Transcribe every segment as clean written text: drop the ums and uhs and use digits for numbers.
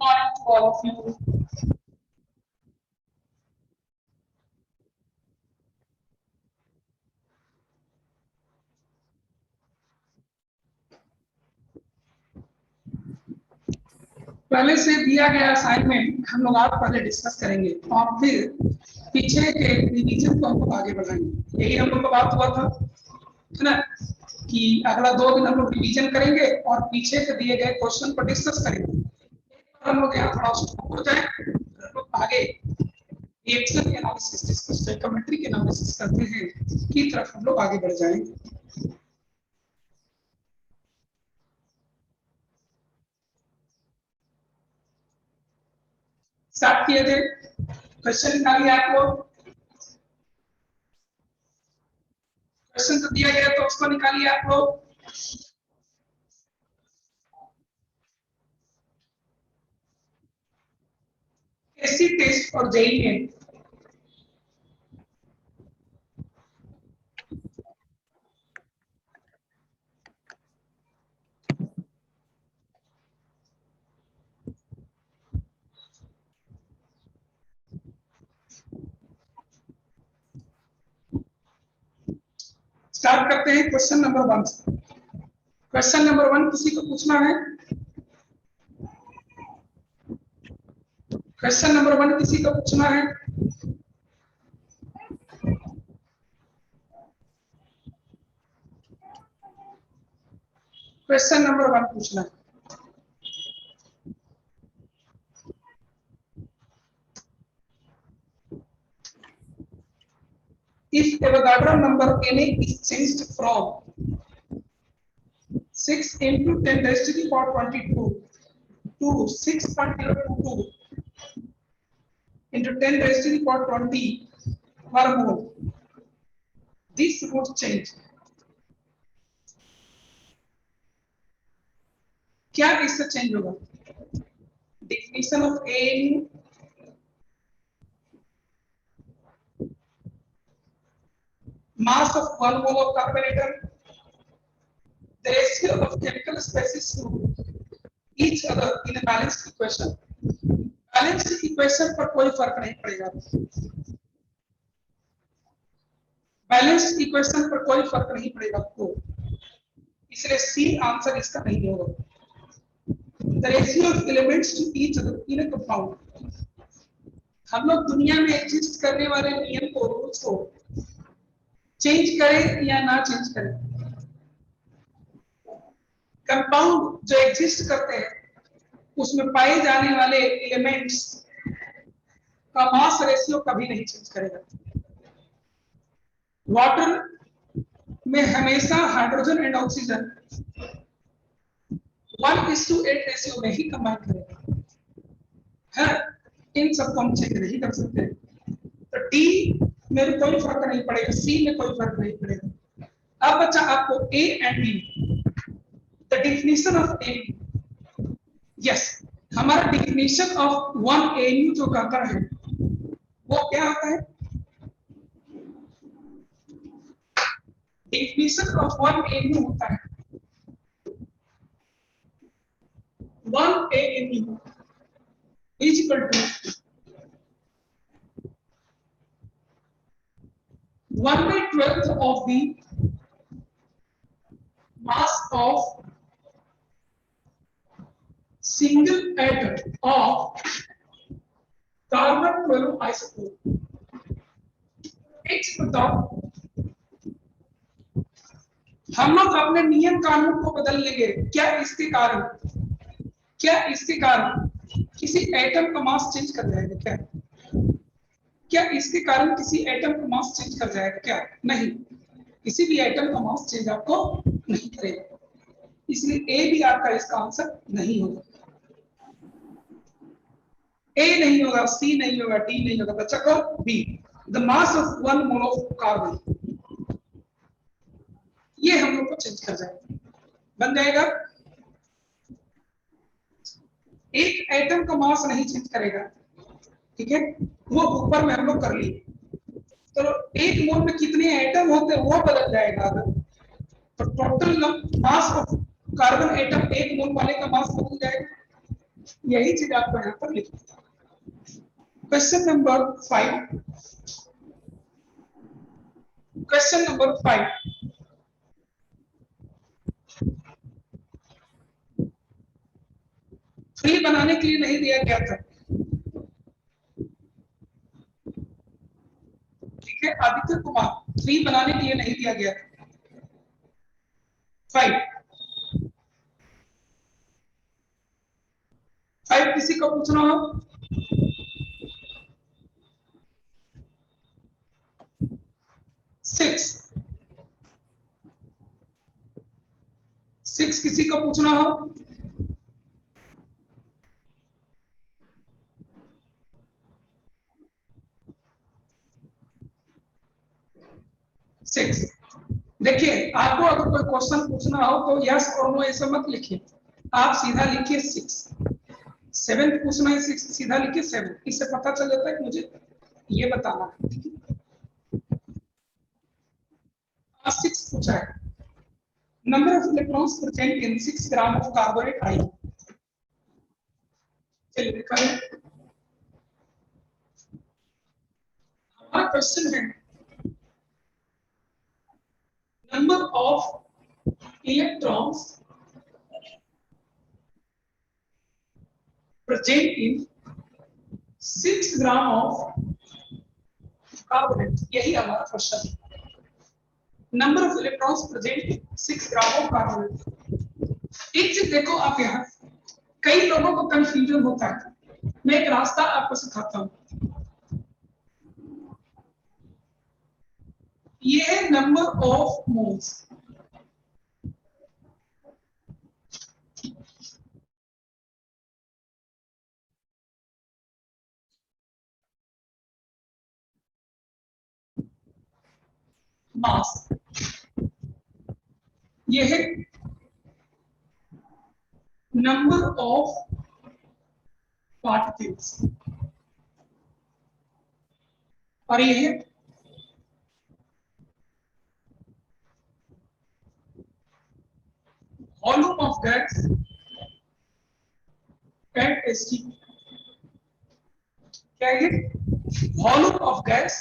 morning to all of you. पहले से दिया गया असाइनमेंट हम लोग आज पहले डिस्कस करेंगे और फिर पीछे के रिवीजन को हम लोग आगे बढ़ाएंगे। यही हम लोग का बात हुआ था, है ना, कि अगला 2 दिन हम लोग रिवीजन करेंगे और पीछे के दिए गए क्वेश्चन पर डिस्कस करेंगे। हम लोग यहाँ थोड़ा स्टॉप हो जाए, हम लोग आगे reaction analysis discuss commentary analysis करते हैं की तरफ हम लोग आगे बढ़ जाएंगे। स्टार्ट किए थे, क्वेश्चन निकालिए आप लोग। क्वेश्चन तो दिया गया तो उसको निकालिए आप लोग। एसी टेस्ट और जेईई में स्टार्ट करते हैं क्वेश्चन नंबर 1 से। क्वेश्चन नंबर 1 किसी को पूछना है? क्वेश्चन नंबर 1 किसी को पूछना है? क्वेश्चन नंबर 1 पूछना है। If Avogadro number Na is changed from 6 into 10 raised to the power 22 to 6.022 into 10 raised to the power 20 per mole, this would change. क्या इससे चेंज होगा? Definition of ANU, mass of 1 mole of carbon atom, the ratio of chemical species to each other in a balanced equation. Balanced equation पर कोई फर्क नहीं पड़ेगा। Balanced equation पर कोई फर्क नहीं पड़ेगा आपको, इसलिए सी आंसर इसका नहीं होगा। The ratio of elements to each other in a compound, हम लोग दुनिया में एग्जिस्ट करने वाले नियम को, रूल्स को चेंज करें या ना चेंज करें, कंपाउंड जो एग्जिस्ट करते हैं उसमें पाए जाने वाले एलिमेंट्स का मास रेशियो कभी नहीं चेंज करेगा। वाटर में हमेशा हाइड्रोजन एंड ऑक्सीजन 1:8 रेशियो में ही कंबाइन करेगा, है, इन सबको हम चेंज नहीं कर सकते। तो डी में कोई फर्क नहीं पड़ेगा, सी में कोई फर्क नहीं पड़ेगा। अब बच्चा आपको A and B, the definition of A, yes, हमारा डेफिनेशन ऑफ 1 ANU जो कहता है वो क्या होता है? डेफिनेशन ऑफ 1 ANU होता है 1 ANU is equal to 1/12 of the mass of single atom of carbon 12 isotope। एक बताओ, हम लोग अपने नियम कानून को बदल लेंगे क्या इसके कारण किसी एटम का मास चेंज कर जाएगा क्या इसके कारण किसी एटम का मास चेंज कर जाएगा क्या? नहीं, किसी भी एटम का मास चेंज आपको नहीं करेगा, इसलिए ए भी आपका इसका आंसर नहीं होगा। ए नहीं होगा, सी नहीं होगा, डी नहीं होगा, बच्चा को B, the mass of 1 mole of carbon, ये हम लोग को चेंज कर जाएगा, बन जाएगा। एक एटम का मास नहीं चेंज करेगा, ठीक है, वो ऊपर में हम लोग कर लिए। तो एक मोल में कितने एटम होते हैं वो बदल जाएगा अगर, तो total mass of carbon atom एक मोल वाले का मास बदल जाएगा, यही चीज आपको यहाँ पर लिखनी है। Question number 5, question number 5, free बनाने के लिए नहीं दिया गया था, ठीक है। आदित्य कुमार, फ्री बनाने के लिए नहीं दिया गया था। 5 किसी को पूछना हो? 6 किसी को पूछना हो? 6, देखिए आपको अगर कोई क्वेश्चन पूछना हो तो यस और नो ऐसे मत लिखिए, आप सीधा लिखिए 6। 7 पूछना है 6, सीधा लिखिए 7, इससे पता चल जाता है कि मुझे ये बताना है। 6 पूछा है, number of electrons present in 6 gram of carbonate आई। चलिए देखा है, हमारा क्वेश्चन है number of electrons present in 6 gram of carbonate, यही हमारा क्वेश्चन है। Number of electrons present in 6 gram of carbonate. एक चीज देखो आप, यहाँ कई लोगों को कंफ्यूजन होता है, मैं एक रास्ता आपको सिखाता हूं। ये है नंबर ऑफ मोल्स, मास, ये है नंबर ऑफ पार्टिकल्स, और ये है volume of gas eight ST. क्या है? Volume of gas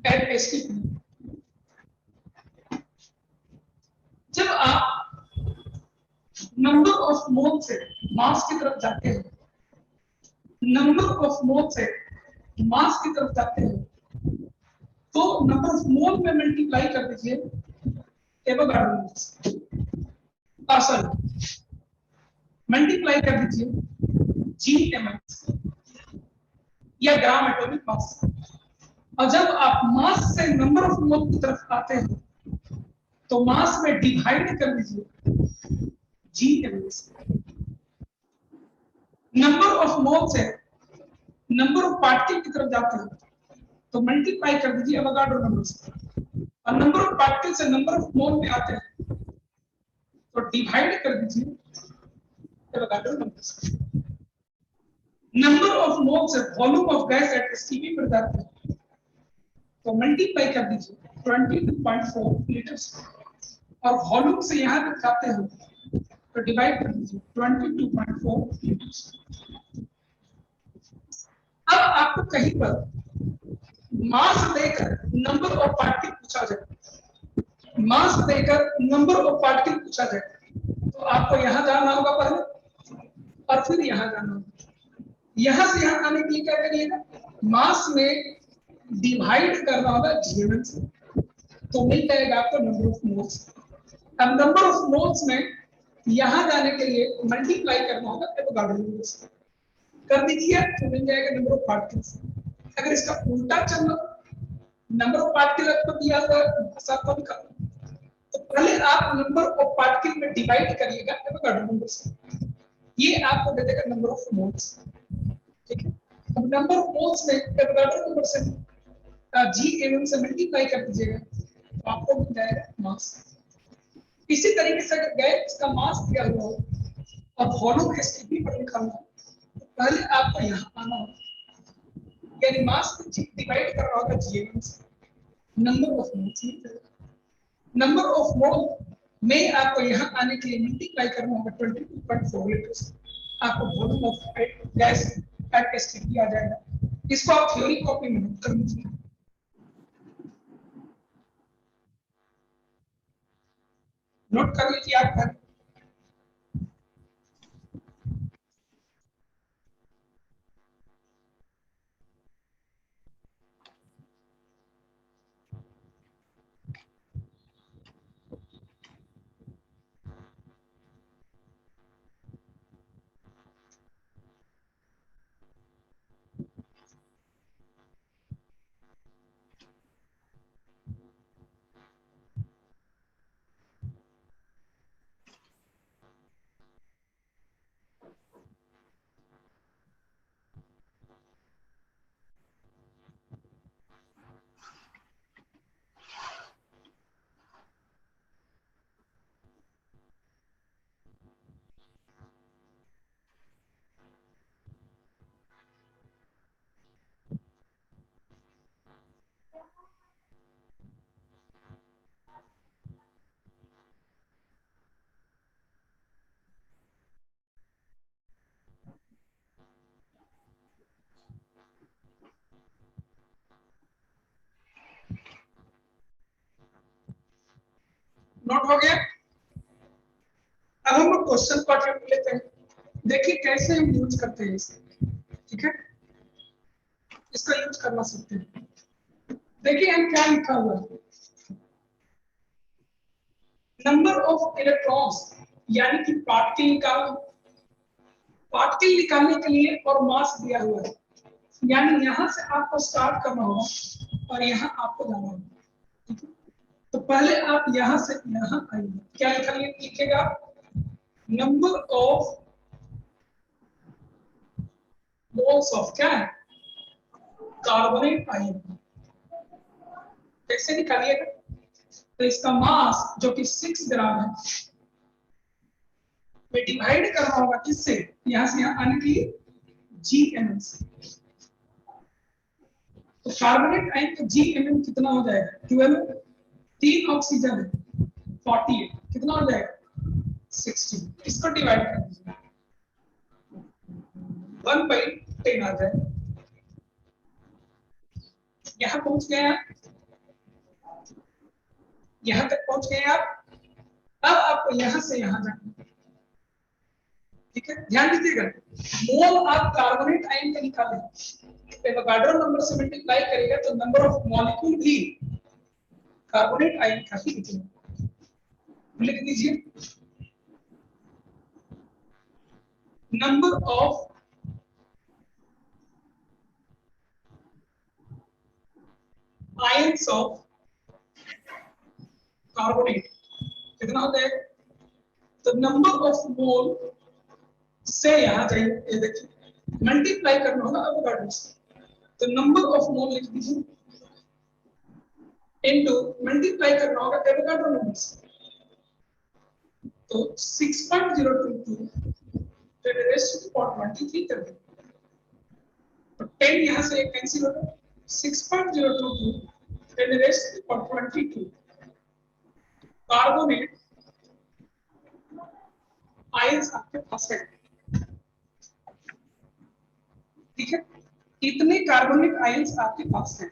eight ST. जब आप नंबर ऑफ मोल से मास की तरफ जाते हैं, नंबर ऑफ मोल से मास की तरफ जाते हैं, तो नंबर ऑफ मोल में मल्टीप्लाई कर दीजिए एवोगाड्रो, मल्टीप्लाई कर दीजिए GMS या ग्राम एटॉमिक मास। और जब आप मास से नंबर ऑफ मोल की तरफ आते हैं तो मास में डिवाइड कर दीजिए GMS। नंबर ऑफ मोल से नंबर ऑफ पार्टिकल की तरफ जाते हैं तो मल्टीप्लाई कर दीजिए एवोगाड्रो नंबर से, और नंबर ऑफ पार्टिकल से नंबर ऑफ मोल में आते हैं तो डिवाइड कर दीजिए एवोगाड्रो नंबर से। नंबर ऑफ मोल से volume of gas eight STP पर जाते हैं तो मल्टीप्लाई कर दीजिए 22.4 लीटर, और वॉल्यूम से यहां तक जाते हैं तो डिवाइड कर दीजिए 22.4 लीटर। अब आपको कहीं पर मास देकर नंबर ऑफ पार्टिकल पूछा जाए, मास देकर नंबर ऑफ पार्टिकल पूछा जाए, तो आपको यहां जाना होगा पहले और फिर यहां जाना होगा। यहां से यहां आने के लिए क्या करिएगा, मास में डिवाइड करना होगा GMM से, तो मिल जाएगा आपको नंबर ऑफ मोल्स। अब नंबर ऑफ मोल्स में यहां जाने के लिए मल्टीप्लाई करना होगा एवोगाड्रो नंबर से, कर दीजिए तो मिल जाएगा नंबर ऑफ पार्टिकल्स। अगर इसका उल्टा चलना, नंबर ऑफ पार्टिकल आपको दिया हुआ सबको निकालना, तो पहले आप नंबर ऑफ पार्टिकल में डिवाइड करिएगा एवोगाड्रो नंबर से, ये आपको दे देगा नंबर ऑफ मोल्स, ठीक है। अब नंबर ऑफ मोल्स में एवोगाड्रो नंबर से GMM से मल्टीप्लाई कर दीजिएगा तो आपको मिल जाएगा मास। इसी तरीके से अगर गैस का मास दिया हुआ हो और वॉल्यूम एसटीपी पर लिखा हुआ, तो पहले आपको यहाँ आना होगा, यानी मास को डिवाइड कर रहा होगा GMM से, नंबर ऑफ मोल्स में, नंबर ऑफ मोल में आपको यहाँ आने के लिए मल्टीप्लाई करना होगा 22.4 लीटर से, आपको volume of gas at steady आ जाएगा। इसको आप थ्योरी कॉपी में नोट कर लीजिए, नोट कर लीजिए आप घर। नोट हो गया। अब हम लोग क्वेश्चन को अटेम्प्ट लेते हैं, देखिए कैसे हम यूज करते हैं इसे, ठीक है, इसका यूज करना सीखते हैं। देखिए हम क्या लिखा हुआ है, नंबर ऑफ इलेक्ट्रॉन्स यानी कि पार्टिकल निकालने के लिए और मास दिया हुआ है, यानी यहां से आपको स्टार्ट करना होगा और यहां आपको जाना होगा, ठीक है। तो पहले आप यहां से यहां आइए, क्या लिखेगा, नंबर ऑफ मोल्स ऑफ क्या है, कार्बोनेट आयन, कैसे निकालिएगा, तो इसका मास जो कि 6 ग्राम है में डिवाइड करना होगा किससे, यहां से यहां आने के लिए GMM से। तो कार्बोनेट आयन का GMM कितना हो जाएगा, 12, 3 ऑक्सीजन है 48, कितना हो जाएगा 16, इसको डिवाइड कर दीजिए 1/10 आ जाएगा। यहां पहुंच गए आप, यहां तक पहुंच गए आप। अब आपको यहां से यहां जाना, ठीक है, ध्यान दीजिएगा, मोल आप कार्बोनेट आयन का निकालें, एवोगाड्रो नंबर से मल्टीप्लाई करेगा तो नंबर ऑफ मॉलिक्यूल भी कार्बोनेट आयन का ही निकलेगा। लिख दीजिए, number of ions of carbonate कितना होता है, तो नंबर ऑफ मोल से यहां जाइए, ये देखिए मल्टीप्लाई करना होगा एवोगाड्रो से, तो नंबर ऑफ मोल लिख दीजिए इनटू मल्टीप्लाई करना होगा एवोगाड्रो नंबर से, तो 6.022 10 raised to 23 कर दें, तो 10 यहां से कैंसिल होगा, 6.022 10 raised to 22 कार्बोनेट आयंस आपके पास है, ठीक है, इतने कार्बोनेट आयंस आपके पास हैं।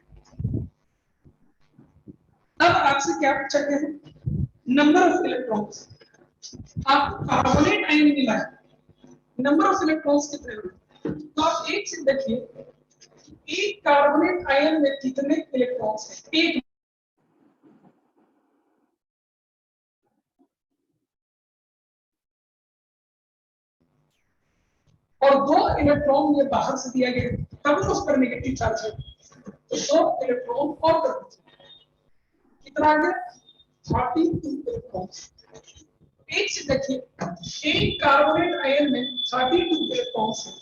अब आपसे क्या पूछा गया है, नंबर ऑफ इलेक्ट्रॉन्स, आपको कार्बोनेट आयन मिला है, नंबर ऑफ इलेक्ट्रॉन्स कितने हैं, तो आप एक चीज देखिए, एक कार्बोनेट आयन में कितने इलेक्ट्रॉन्स हैं, एक, और 2 इलेक्ट्रॉन ये बाहर से दिया गया, तब उस पर नेगेटिव चार्ज है, तो 2 इलेक्ट्रॉन और कर दीजिए, कितना आ गया 32 इलेक्ट्रॉन। एक चीज देखिए, एक कार्बोनेट आयन में 32 इलेक्ट्रॉन्स है,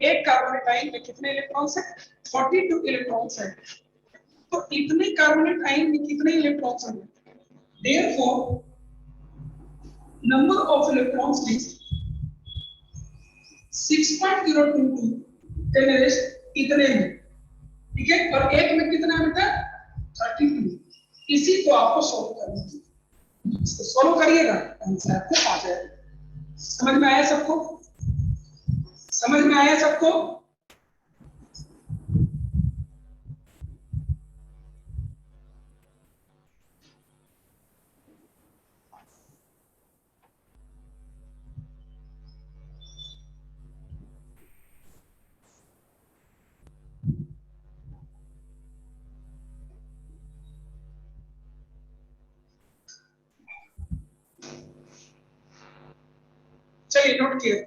एक कार्बोनेट आयन में कितने इलेक्ट्रॉन्स है, 42 इलेक्ट्रॉन्स है, तो इतने कार्बोनेट आयन में कितने इलेक्ट्रॉन्स हैं, therefore number of electrons is 6.022 10 rest इतने में, ठीक है, और एक में कितना होता है 32, इसी को आपको सॉल्व करना है, इसको सॉल्व करिएगा आंसर आपको आ जाएगा। समझ में आया सबको? समझ में आया सबको? चलिए नोट किए।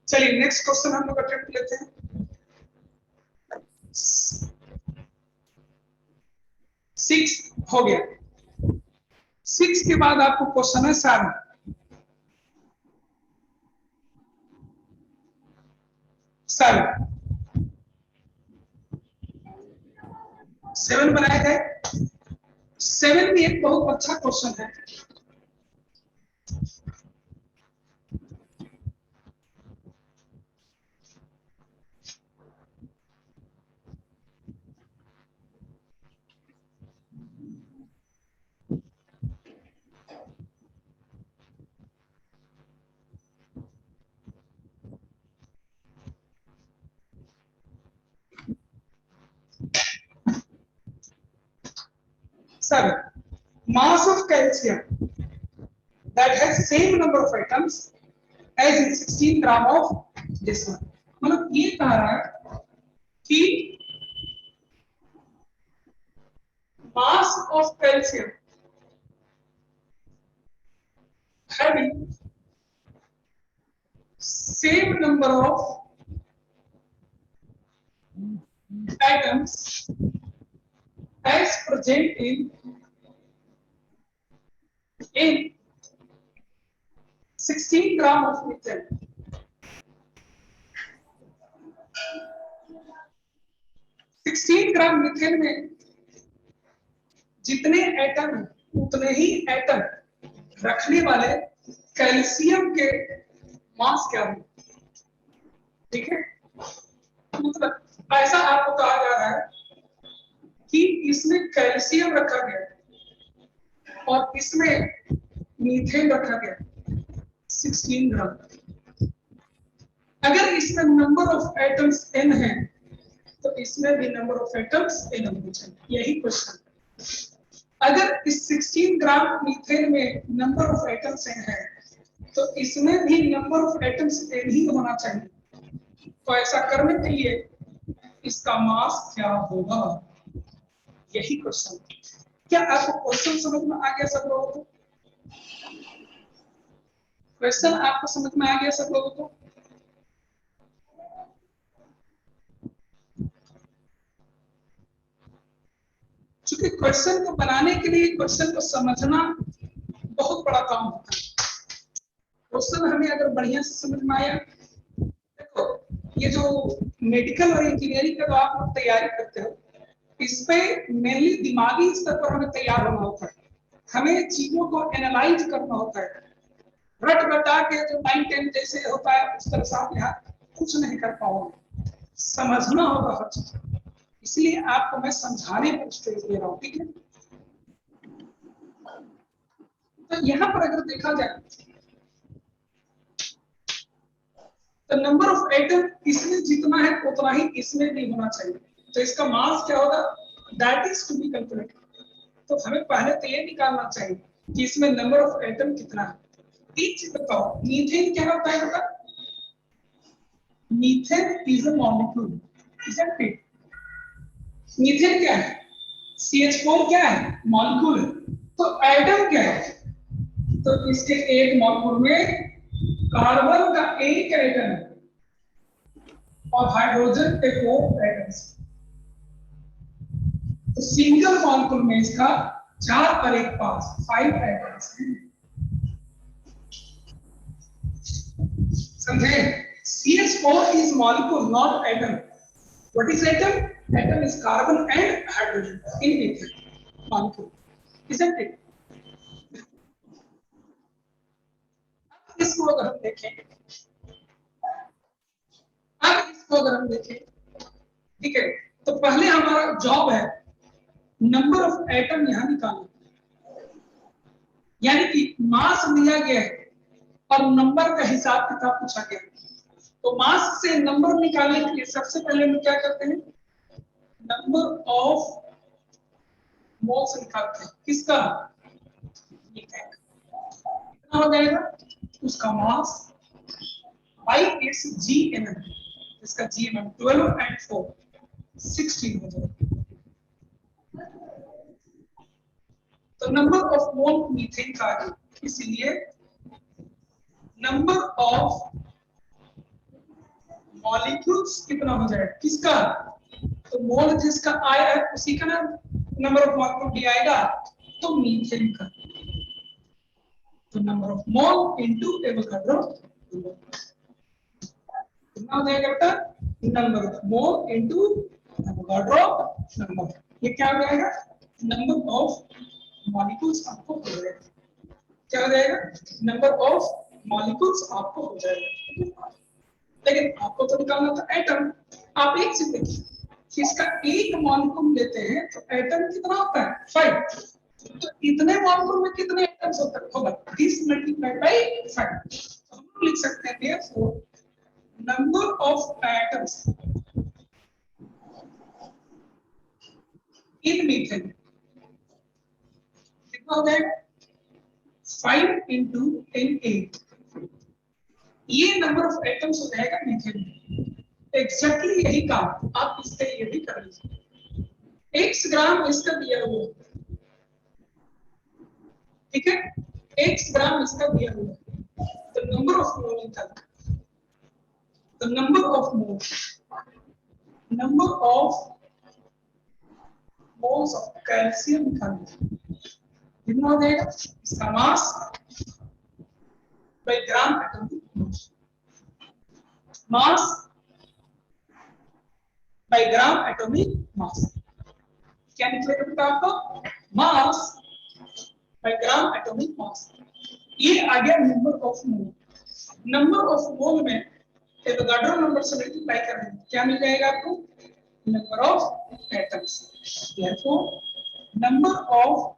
चलिए नेक्स्ट क्वेश्चन हम लोग अटेम्प्ट लेते हैं। 6 हो गया। 6 के बाद आपको क्वेश्चन है 7। 7 बनाया जाए। 7 भी एक बहुत अच्छा क्वेश्चन है। Seven. Mass of calcium that has same number of atoms as in 16 gram of this one. मतलब ये कह रहा है कि mass of calcium having same number of atoms as present in 16 gram of methane. 16 gram methane में जितने atom हैं उतने ही एटम रखने वाले कैल्शियम के मास क्या है? ठीक है, मतलब ऐसा आपको कहा जा रहा है कि इसमें कैल्शियम रखा गया और इसमें मीथेन रखा गया 16 ग्राम। अगर इसमें नंबर ऑफ एटम्स n है तो इसमें भी नंबर ऑफ एटम्स n होने चाहिए। यही क्वेश्चन। अगर इस 16 ग्राम मीथेन में नंबर ऑफ एटम्स n है तो इसमें भी नंबर ऑफ एटम्स n ही होना चाहिए। तो ऐसा करने के लिए इसका मास क्या होगा? यही क्वेश्चन। क्या आपको क्वेश्चन समझ में आ गया सब लोगों को? क्वेश्चन आपको समझ में आ गया सब लोगों को? क्योंकि क्वेश्चन को बनाने के लिए क्वेश्चन को समझना बहुत बड़ा काम होता है। क्वेश्चन हमें अगर बढ़िया से समझ में आया, देखो ये जो मेडिकल और इंजीनियरिंग का जो आप लोग तैयारी करते हो, इस पे मेनली दिमागी स्तर पर हमें तैयार होना होता है। हमें चीजों को एनालाइज करना होता है। रट बटा के जो 9-10 जैसे होता है उस तरह से आप यहाँ कुछ नहीं कर पाओगे। समझना होगा हर चीज, इसलिए आपको मैं समझाने पर स्टेज दे रहा हूँ। ठीक है, तो यहाँ पर अगर देखा जाए तो नंबर ऑफ एटम इसमें जितना है उतना ही इसमें भी होना चाहिए। तो इसका मास क्या होगा? That is to be calculated. तो हमें पहले तो ये निकालना चाहिए कि इसमें नंबर ऑफ एटम कितना है। एक चीज बताओ, मीथेन क्या होता है बेटा? Methane is a molecule, isn't it? Methane क्या है? CH4 क्या है? मॉलिक्यूल। तो एटम क्या है? तो इसके एक मॉलिक्यूल में कार्बन का एक एटम और हाइड्रोजन के 4 एटम्स। तो सिंगल मॉलिक्यूल में इसका 4 और एक 5 एटम्स हैं। समझे? CH4 is molecule, not atom. What is atom? Atom is carbon and hydrogen in its molecule, isn't it? इसको अगर हम देखें, अब इसको अगर हम देखें, ठीक है, तो पहले हमारा जॉब है नंबर ऑफ एटम यहां निकालना, यानी कि मास दिया गया है और नंबर का हिसाब किताब पूछा गया। तो मास से नंबर निकालने के लिए सबसे पहले हम क्या करते हैं? नंबर ऑफ मोल्स निकालते हैं। किसका? कितना हो जाएगा? उसका मास बाई इट्स जीएमएम, इसका जीएमएम 12 एंड 4 16 हो जाएगा। तो नंबर ऑफ मोल मीथेन का है, इसलिए नंबर ऑफ मॉलिक्यूल्स कितना हो जाएगा? किसका? तो मोल जिसका आया है उसी का ना नंबर ऑफ मॉलिक्यूल भी आएगा, तो मीथेन का। तो number of mole into Avogadro कितना हो जाएगा बेटा? Number of mole into Avogadro number. ये क्या हो जाएगा? नंबर ऑफ मॉलिक्यूल्स आपको हो जाएगा। क्या हो जाएगा? नंबर ऑफ मॉलिक्यूल्स आपको हो जाएगा। लेकिन आपको तो निकालना था एटम। आप एक चीज देखिए, इसका एक मॉलिक्यूल लेते हैं तो एटम कितना होता है? 5। तो इतने मॉलिक्यूल में कितने एटम्स होगा? 30 मल्टीप्लाइड बाई 5। हम लोग लिख सकते हैं therefore number of atoms in methane कितना हो जाएगा? 5 into 10 8। ये नंबर ऑफ एटम्स हो जाएगा मीथेन में। एग्जैक्टली यही काम आप इसके लिए भी कर लीजिए। 1 ग्राम इसका दिया हुआ, ठीक है, 1 ग्राम इसका दिया हुआ, तो नंबर ऑफ मोल निकालना। तो number of mole, number of moles of calcium निकालना। कितना हो जाएगा? इसका mass by gram atomic mass, mass by gram atomic mass. क्या निकलेगा बेटा आपको? Mass by gram atomic mass. ये आ गया number of mole. Number of मोल में एवोगाड्रो नंबर से मल्टीप्लाई कर देंगे, क्या मिल जाएगा आपको? Number of atoms. Therefore number of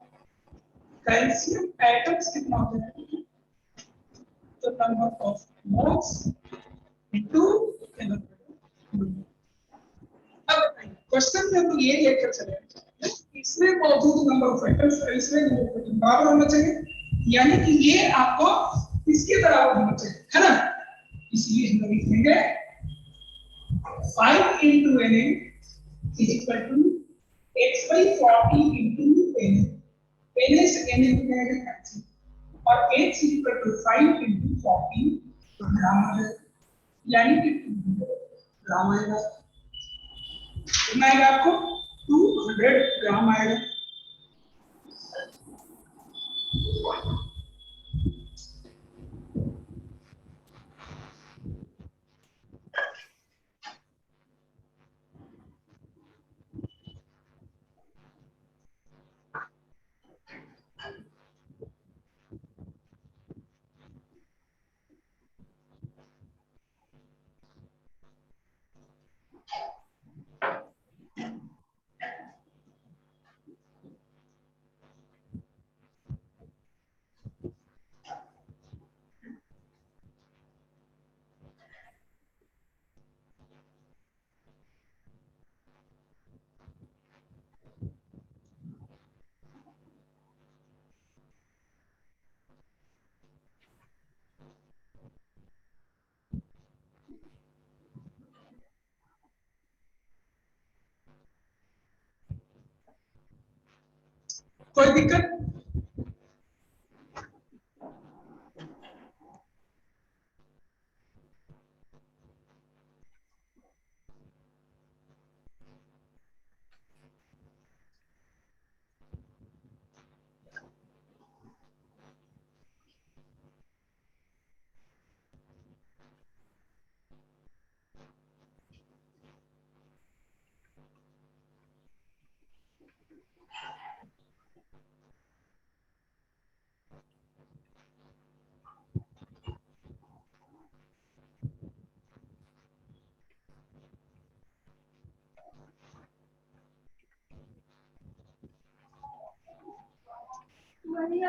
calcium atoms कितना हो जाएगा? तो number of moles into Avogadro. अब क्वेश्चन में हम ये लेकर चले, इसमें मौजूद नंबर ऑफ एटम्स इसमें बराबर होना चाहिए, यानी कि ये आपको इसके बराबर होना चाहिए, है ना? इसलिए हम लोग लिखेंगे 5 into Na is equal to x by 40 into Na। Na से Na हो जाएगा कैंसिल और x is equal to 5 into 40 ग्राम है, यानी कि 200 ग्राम आएगा। कितना आएगा आपको? 200 ग्राम आएगा। कोई दिक्कत?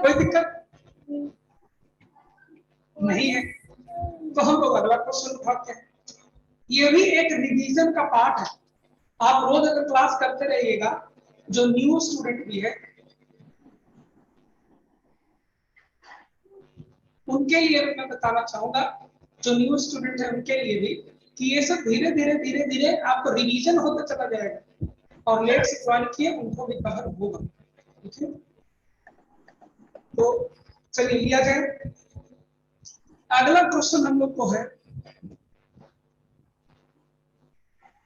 कोई दिक्कत नहीं है? तो हम लोग अगला क्वेश्चन उठाते हैं। ये भी एक रिवीजन का पार्ट है। आप रोज अगर क्लास करते रहिएगा, जो न्यू स्टूडेंट भी है उनके लिए मैं बताना चाहूंगा, जो न्यू स्टूडेंट है उनके लिए भी, कि ये सब धीरे धीरे धीरे धीरे आपको रिवीजन होता चला जाएगा, और लेट से ज्वाइन किए उनको भी कवर होगा। ठीक है, तो चलिए लिया जाए। अगला क्वेश्चन हम लोग को है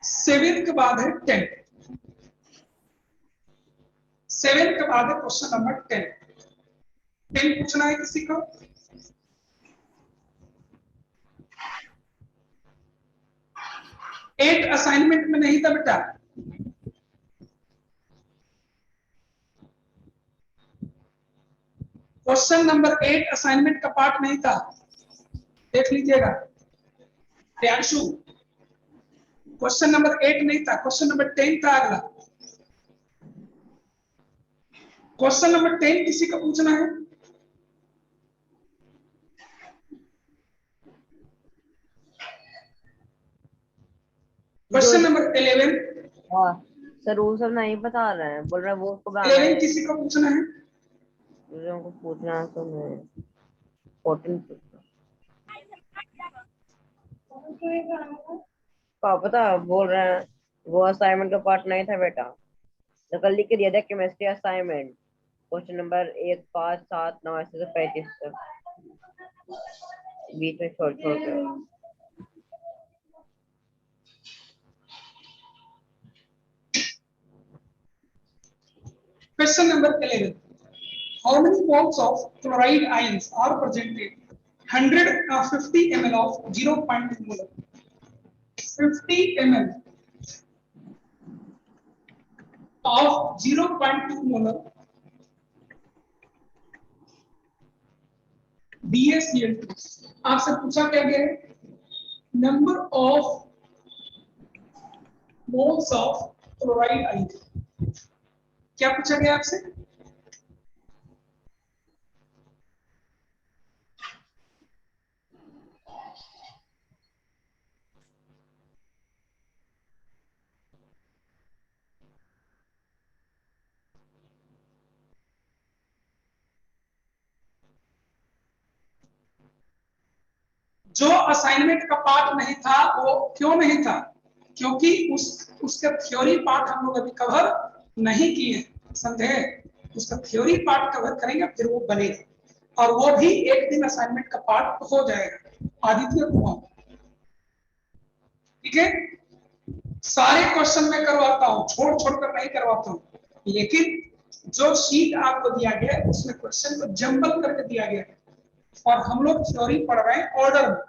7 के बाद है 10। 7 के बाद है क्वेश्चन नंबर 10। 10 पूछना है किसी को? एट असाइनमेंट में नहीं था बेटा। क्वेश्चन नंबर 8 असाइनमेंट का पार्ट नहीं था, देख लीजिएगा। प्रियांशु, क्वेश्चन नंबर 8 नहीं था, क्वेश्चन नंबर 10 था अगला। क्वेश्चन नंबर 10 किसी को पूछना है? Question number 11। हाँ सर, वो सब नहीं बता रहे हैं, बोल रहे हैं वो उसको गाना 11 है। किसी को पूछना है? को पूछना है तो मैं 14 का पता बोल रहे हैं वो असाइनमेंट का पार्ट नहीं था बेटा, तो कल लिख के दिया था केमिस्ट्री असाइनमेंट क्वेश्चन नंबर 1, 5, 7, 9 ऐसे तो 35 तक बीच में छोड़ छोड़ के। Question number 11. How many moles of chloride ions are present in 150 ml of 0.2 molar? 50 ml of 0.2 molar BaCl2। आपसे पूछा क्या गया है? Number of moles of chloride ion. क्या पूछा गया आपसे? जो असाइनमेंट का पार्ट नहीं था वो क्यों नहीं था? क्योंकि उसका थ्योरी पार्ट हम लोग अभी कवर नहीं किए, समझे? उसका थ्योरी पार्ट कवर करेंगे फिर वो बनेगा, और वो भी एक दिन असाइनमेंट का पार्ट हो जाएगा। आदित्य कुमार, ठीक है? सारे क्वेश्चन मैं करवाता हूँ, छोड़ छोड़ कर नहीं करवाता हूँ, लेकिन जो शीट आपको दिया गया उसमें क्वेश्चन को जंबल करके दिया गया है, और हम लोग थ्योरी पढ़ रहे हैं ऑर्डर में,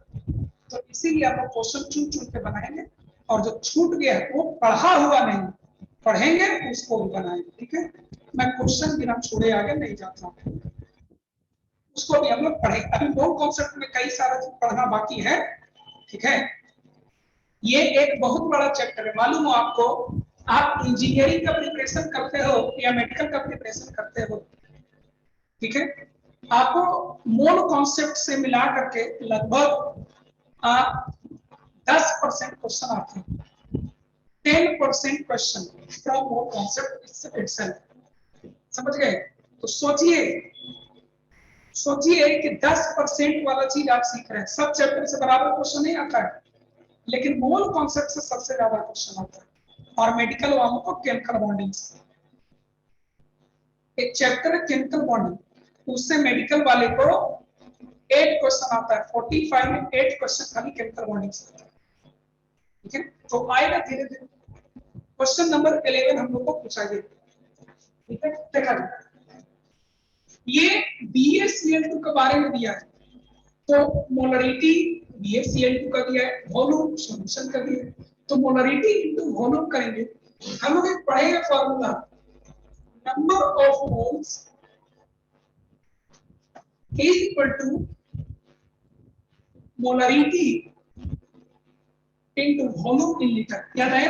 तो इसीलिए आप लोग क्वेश्चन चुन चुन के बनाएंगे, और जो छूट गया है वो पढ़ा हुआ नहीं, पढ़ेंगे उसको भी बनाएंगे। ठीक है, मैं क्वेश्चन बिना छोड़े आगे नहीं जाता हूँ, उसको भी हम लोग पढ़ेंगे। अभी दो कॉन्सेप्ट में कई सारा चीज पढ़ना बाकी है। ठीक है, ये एक बहुत बड़ा चैप्टर है, मालूम हो आपको? आप इंजीनियरिंग का प्रिपरेशन करते हो या मेडिकल का प्रिपरेशन करते हो, ठीक है, आपको मोल कॉन्सेप्ट से मिला करके लगभग 10% क्वेश्चन आते हैं। 10% question from mole concept itself, समझ गए? तो सोचिए सोचिए कि 10% वाला चीज आप सीख रहे हैं। सब चैप्टर से बराबर क्वेश्चन नहीं आता है, लेकिन मोल कॉन्सेप्ट से सबसे ज्यादा क्वेश्चन आता है, और मेडिकल वालों को केमिकल बॉन्डिंग से। एक चैप्टर है केमिकल बॉन्डिंग, उससे मेडिकल वाले को 8 क्वेश्चन आता है, 45 में 8 क्वेश्चन खाली केमिकल बॉन्डिंग से आता है। ठीक है, तो आएगा धीरे धीरे। क्वेश्चन नंबर 11 हम लोग को पूछा गया। ठीक है, देखा जाए ये BaCl2 के बारे में दिया है, तो मोलरिटी BaCl2 का दिया है, वॉल्यूम सॉल्यूशन का दिया है, तो मोलरिटी इनटू वॉल्यूम करेंगे। हम लोग एक पढ़ेंगे formula, number of moles is equal to molarity into volume in litre. याद है,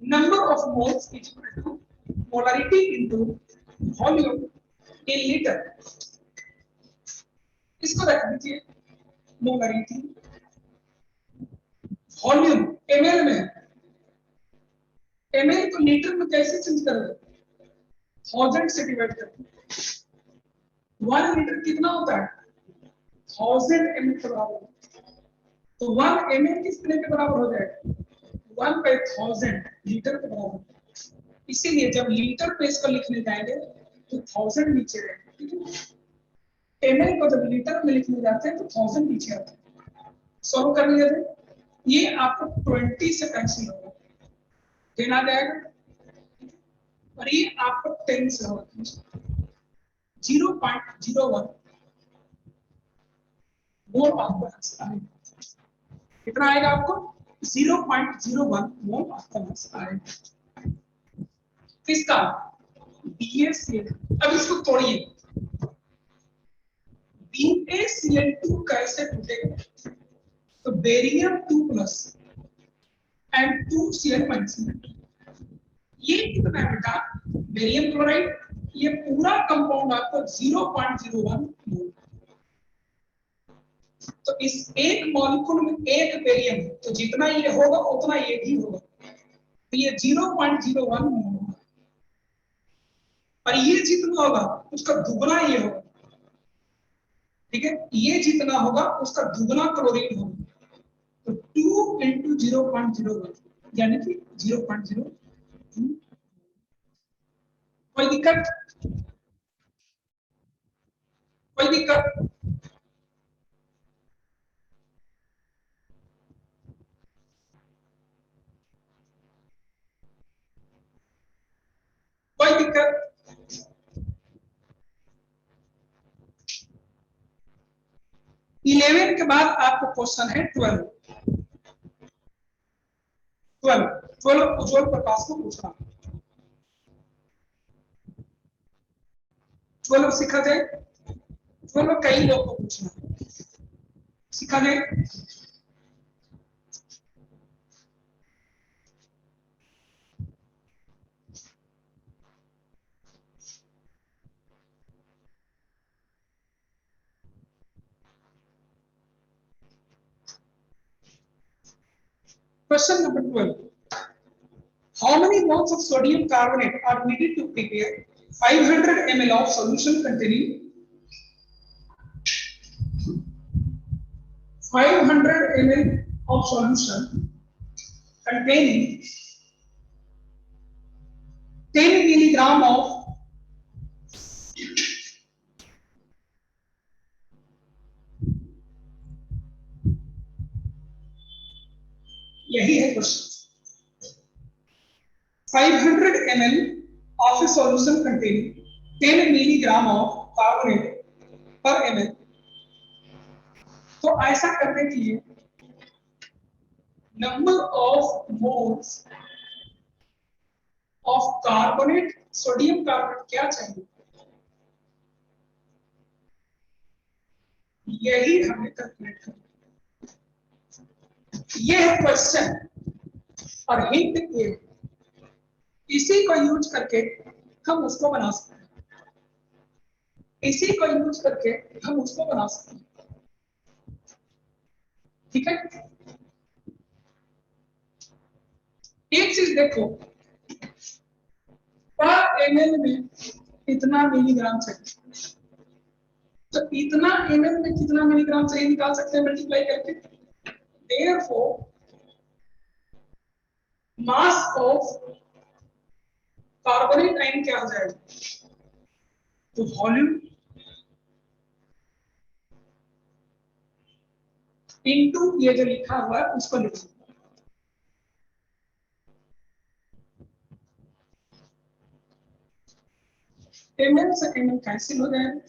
number of moles is equal to molarity into volume in litre. इसको रख दीजिए, मोलरिटी वॉल्यूम ml में, ml को लीटर में कैसे चेंज करोगे, 1000 से डिवाइड करके। 1 लीटर कितना होता है, 1000 ml के बराबर, तो 1 ml कितने के बराबर हो जाएगा, 1/1000 लीटर के बराबर। इसीलिए जब लीटर पे इसको लिखने जाएंगे तो 1000 नीचे रहेगा। ठीक है, ml को जब लीटर में लिखने जाते हैं तो 1000 नीचे आता है। सॉल्व कर लिया जाए, ये आपको 20 से कैंसिल होगा, 10 आ जाएगा, और ये आपको 10 से होगा, 0.01 मोल आपका आंसर आएगा। कितना आएगा आपको, 0.01 मोल आपका आंसर आएगा। किसका, BaCl। अब इसको तोड़िए, BaCl2 कैसे टूटेगा, तो बेरियम 2+ एंड 2Cl-, ये कितना है बेटा, बेरियम क्लोराइड, ये पूरा कंपाउंड आपको 0.01 मोल। तो इस एक मॉलिक्यूल में एक बेरियम, तो जितना ये होगा उतना ये भी होगा, तो ये 0.01 मोल होगा, और ये जितना होगा उसका दुगना ये होगा। ठीक है, ये जितना होगा उसका दुगना क्लोरीन होगा, तो 2 × 0.01 यानी कि 0.02। कोई दिक्कत, कोई दिक्कत, कोई दिक्कत। इलेवन के बाद आपको क्वेश्चन है 12। 12 उज्ज्वल प्रकाश को पूछना, 12 सीखा जाए, 12 कई लोग को पूछना सीखा जाए। Question number 12. How many moles of sodium carbonate are needed to prepare 500 ml of solution containing 500 ml of solution containing 10 milligram of यही है question. 500 ml of a solution containing 10 milligram of carbonate per ml। तो ऐसा करने के लिए number of moles of carbonate, sodium carbonate क्या चाहिए, यही हमें कैलकुलेट करना। ये है क्वेश्चन और हिंट के, इसी को यूज करके हम उसको बना सकते हैं, इसी को यूज करके हम उसको बना सकते हैं। ठीक है, एक चीज देखो, पर ml में इतना मिलीग्राम चाहिए, तो इतना ml में कितना मिलीग्राम चाहिए निकाल सकते हैं मल्टीप्लाई करके। Therefore, mass of carbonate ion क्या हो जाएगा, तो वॉल्यूम इनटू ये जो लिखा हुआ है उसको लिख लो। ml से ml कैंसिल हो जाएगा,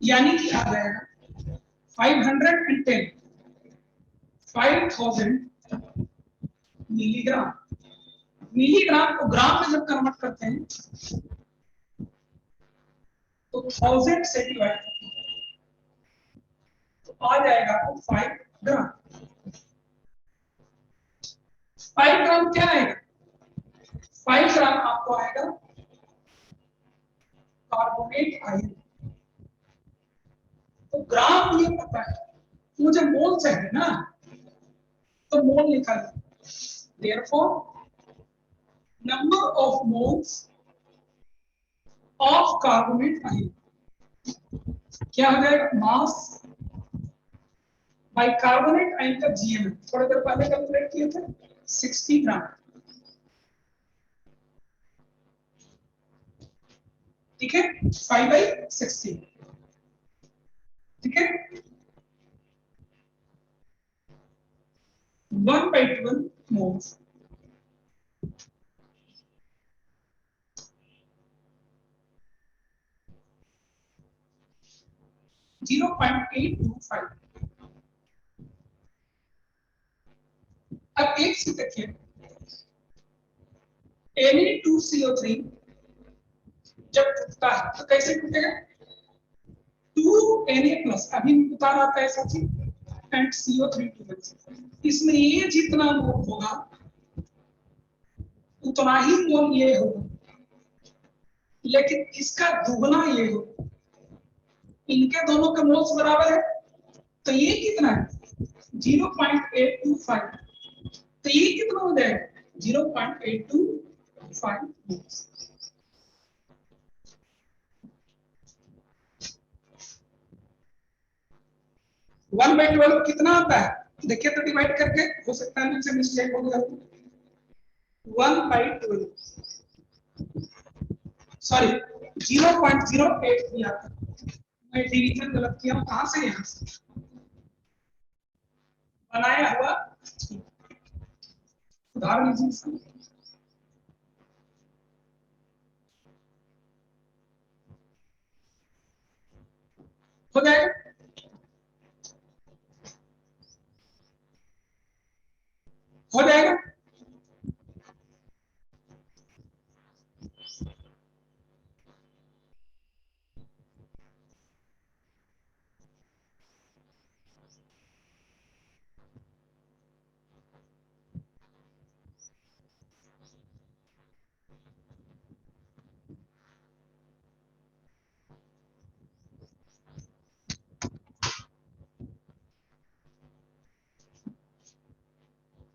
यानी कि आ जाएगा 510 5000 मिलीग्राम। मिलीग्राम को ग्राम में जब कन्वर्ट करते हैं तो 1000 से डिवाइड करते हैं तो आ जाएगा आपको 5 ग्राम। 5 ग्राम क्या आएगा, 5 ग्राम आपको आएगा कार्बोनेट आयन। तो ग्राम ये पता है, मुझे मोल चाहिए ना, तो मोल निकाल, therefore number of moles of carbonate ion क्या हो जाएगा, मास बाय कार्बोनेट आयन का जीएम, थोड़ी देर पहले कैलकुलेट किए थे 60 ग्राम। ठीक है, 5/60, ठीक है, 1/12 मोल्स। Zero point 825। अब एक से देखिए, Na2CO3 जब टूटता है तो कैसे टूटेगा, 2Na+ अभी बता रहा था ऐसा चीज, एंड CO3 इसमें ये जितना मोल होगा उतना ही मोल ये होगा, लेकिन इसका दुगना ये होगा, इनके दोनों के मोल्स बराबर है, तो ये कितना है 0.825, तो ये कितना हो जाएगा 0.825 मोल्स। वन बाई 12 कितना आता है, देखिए तो डिवाइड करके, हो सकता है मुझसे मिस्टेक हो गया, 1/12 सॉरी 0.08 भी आता है, मैं डिवीजन गलत किया हूं, कहां से यहां से बनाया हुआ, सुधार लीजिए इसको। हो जाएगा, हो जाएगा,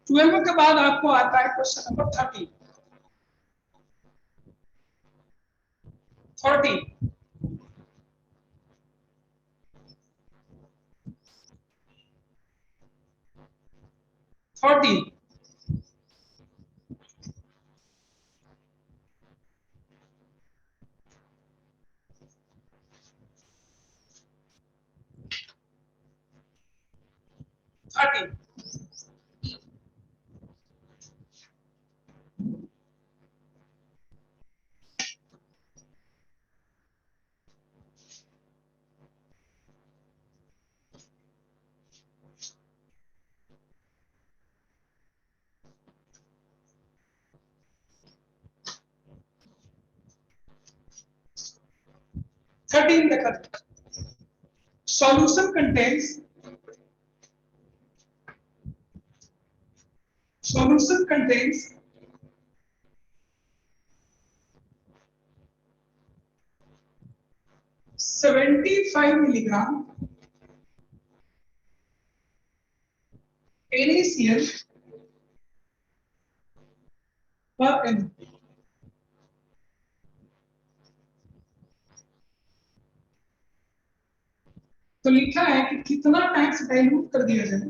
ट्वेल्व के बाद आपको आता है क्वेश्चन नंबर 13। 13 13 13 देखा, solution contains 75 milligram NaCl per ml। तो लिखा है कि कितना टाइम्स डाइल्यूट कर दिया जाए,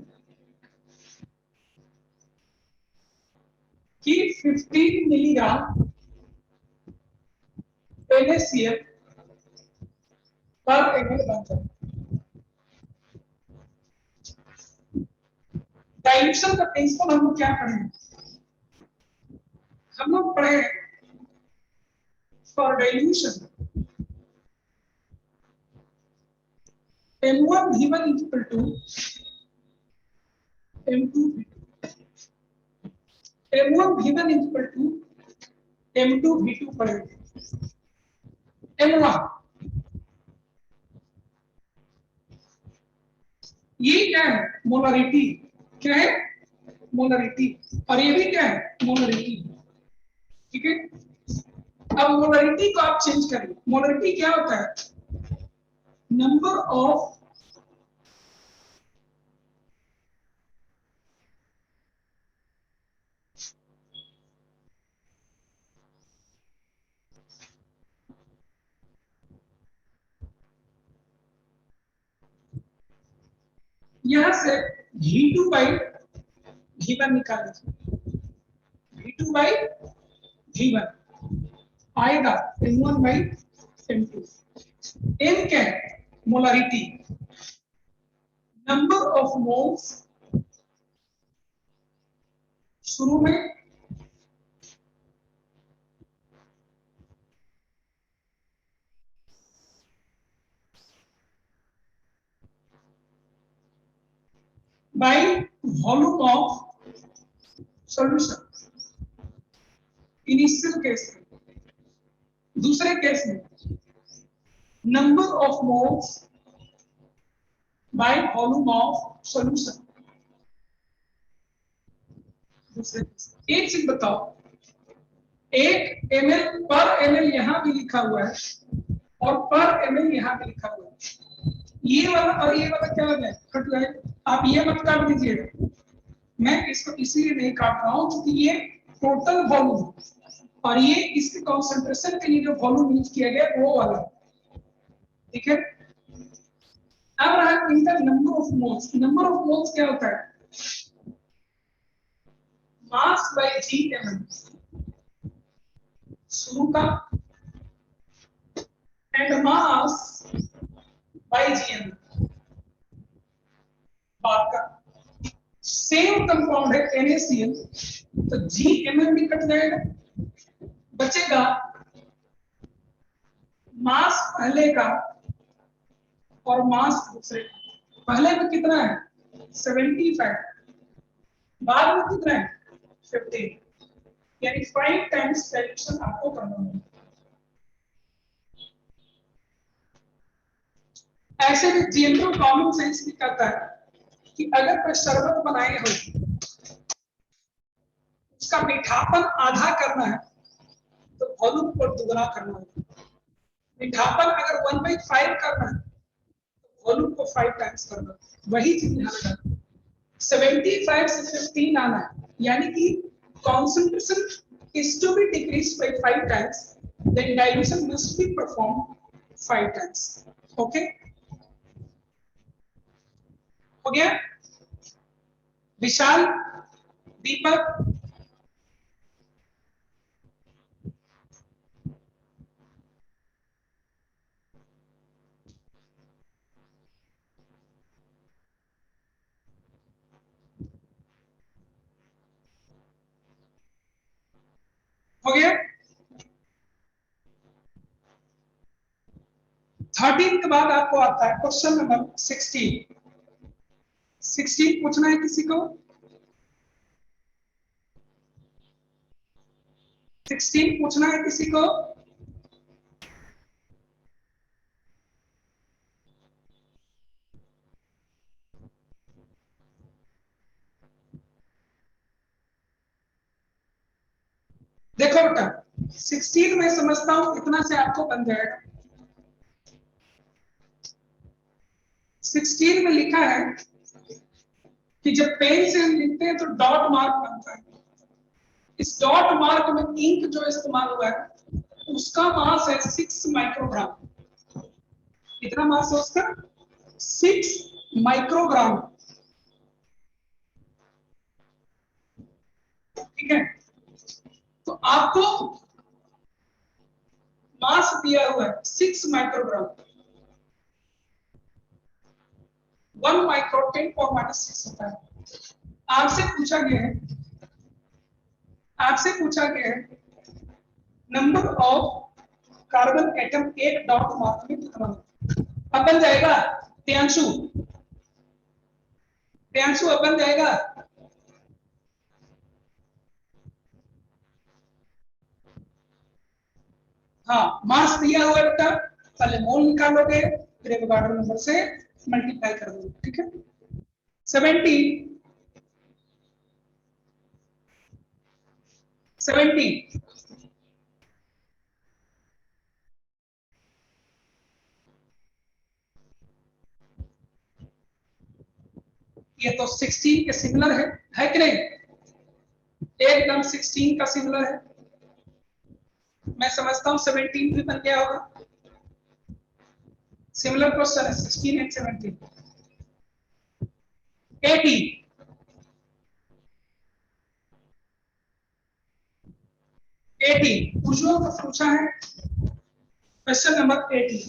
कि 15 मिलीग्राम NaCl पर ml बन जाए। डाइल्यूशन का प्रिंसिपल हम लोग क्या पढ़े? हम लोग पढ़े for dilution M1 V1 equal to M2 V2, M1 V1 equal to M2 V2 पढ़ेंगे। M1 ये क्या है? मोलरिटी। क्या है? मोलरिटी। और ये भी क्या है? मोलरिटी। ठीक है, अब मोलरिटी को आप चेंज करें। मोलरिटी क्या होता है? नंबर ऑफ यहां से V2 बाई V1 निकाल लीजिए। V2 बाई V1 आएगा M1 बाई M2। M क्या है? मोलरिटी। नंबर ऑफ मोल्स शुरू में by volume of solution initial case में। दूसरे केस में number of moles by volume of solution. दूसरे केस। एक चीज बताओ, 1 ml पर ml यहां भी लिखा हुआ है और पर ml यहां भी लिखा हुआ है। ये वाला और ये वाला क्या है? कट जाए। आप ये मत काट दीजिएगा, मैं इसको इसीलिए नहीं काट रहा हूं क्योंकि ये टोटल वॉल्यूम और ये इसके कंसंट्रेशन के लिए जो वॉल्यूम यूज किया गया वो वाला। ठीक है, अब रहा इनका number of moles. Number of moles क्या होता है? मास बाय जीएम शुरू का एंड मास बाय जीएम बाद का। सेम कंपाउंड है NaCl, तो GMM भी कट जाएगा, बचेगा मास पहले का और मास दूसरे का। पहले में कितना है? 75, बाद में कितना है? 15, यानी 5 टाइम्स डाइल्यूशन आपको करना होगा। ऐसे में जनरल कॉमन सेंस भी कहता है कि अगर कोई शरबत बनाए हो, उसका मीठापन आधा करना है तो वॉल्यूम को दुगना करना है। मीठापन अगर 1/5 करना है तो वॉल्यूम को 5 टाइम्स करना है। वही चीज यहाँ लगा 75 से 15 आना है, यानी कि concentration is to be decreased by 5 times, then dilution must be performed 5 times. Okay, हो गया? विशाल, दीपक, हो गया? 13 के बाद आपको आता है क्वेश्चन नंबर 16। 16 पूछना है किसी को? 16 पूछना है किसी को? देखो बेटा, 16 में समझता हूं इतना से आपको बन जाएगा। 16 में लिखा है कि जब पेन से हम लिखते हैं तो डॉट मार्क बनता है। इस डॉट मार्क में इंक जो इस्तेमाल हुआ है उसका मास है 6 माइक्रोग्राम। कितना मास है उसका? 6 माइक्रोग्राम। ठीक है, आपको मास दिया हुआ है 6 माइक्रोग्राम, 1 माइक्रो 10 पावर माइनस 6 होता है। आपसे पूछा गया है नंबर ऑफ कार्बन एटम एक डॉट मास में कितना होता है। अब बन जाएगा प्रियांशु, प्रियांशु अब बन जाएगा। हाँ, मास दिया हुआ है बेटा, पहले मोल निकालोगे फिर एवोगाड्रो नंबर से मल्टीप्लाई कर दोगे, ठीक है। 70 ये तो 16 के सिमिलर है कि नहीं, एकदम 16 का सिमिलर है। मैं समझता हूं 17 भी बन गया होगा। सिमिलर क्वेश्चन है 16 एंड 17। 80 पूछो, पूछा है question number 80।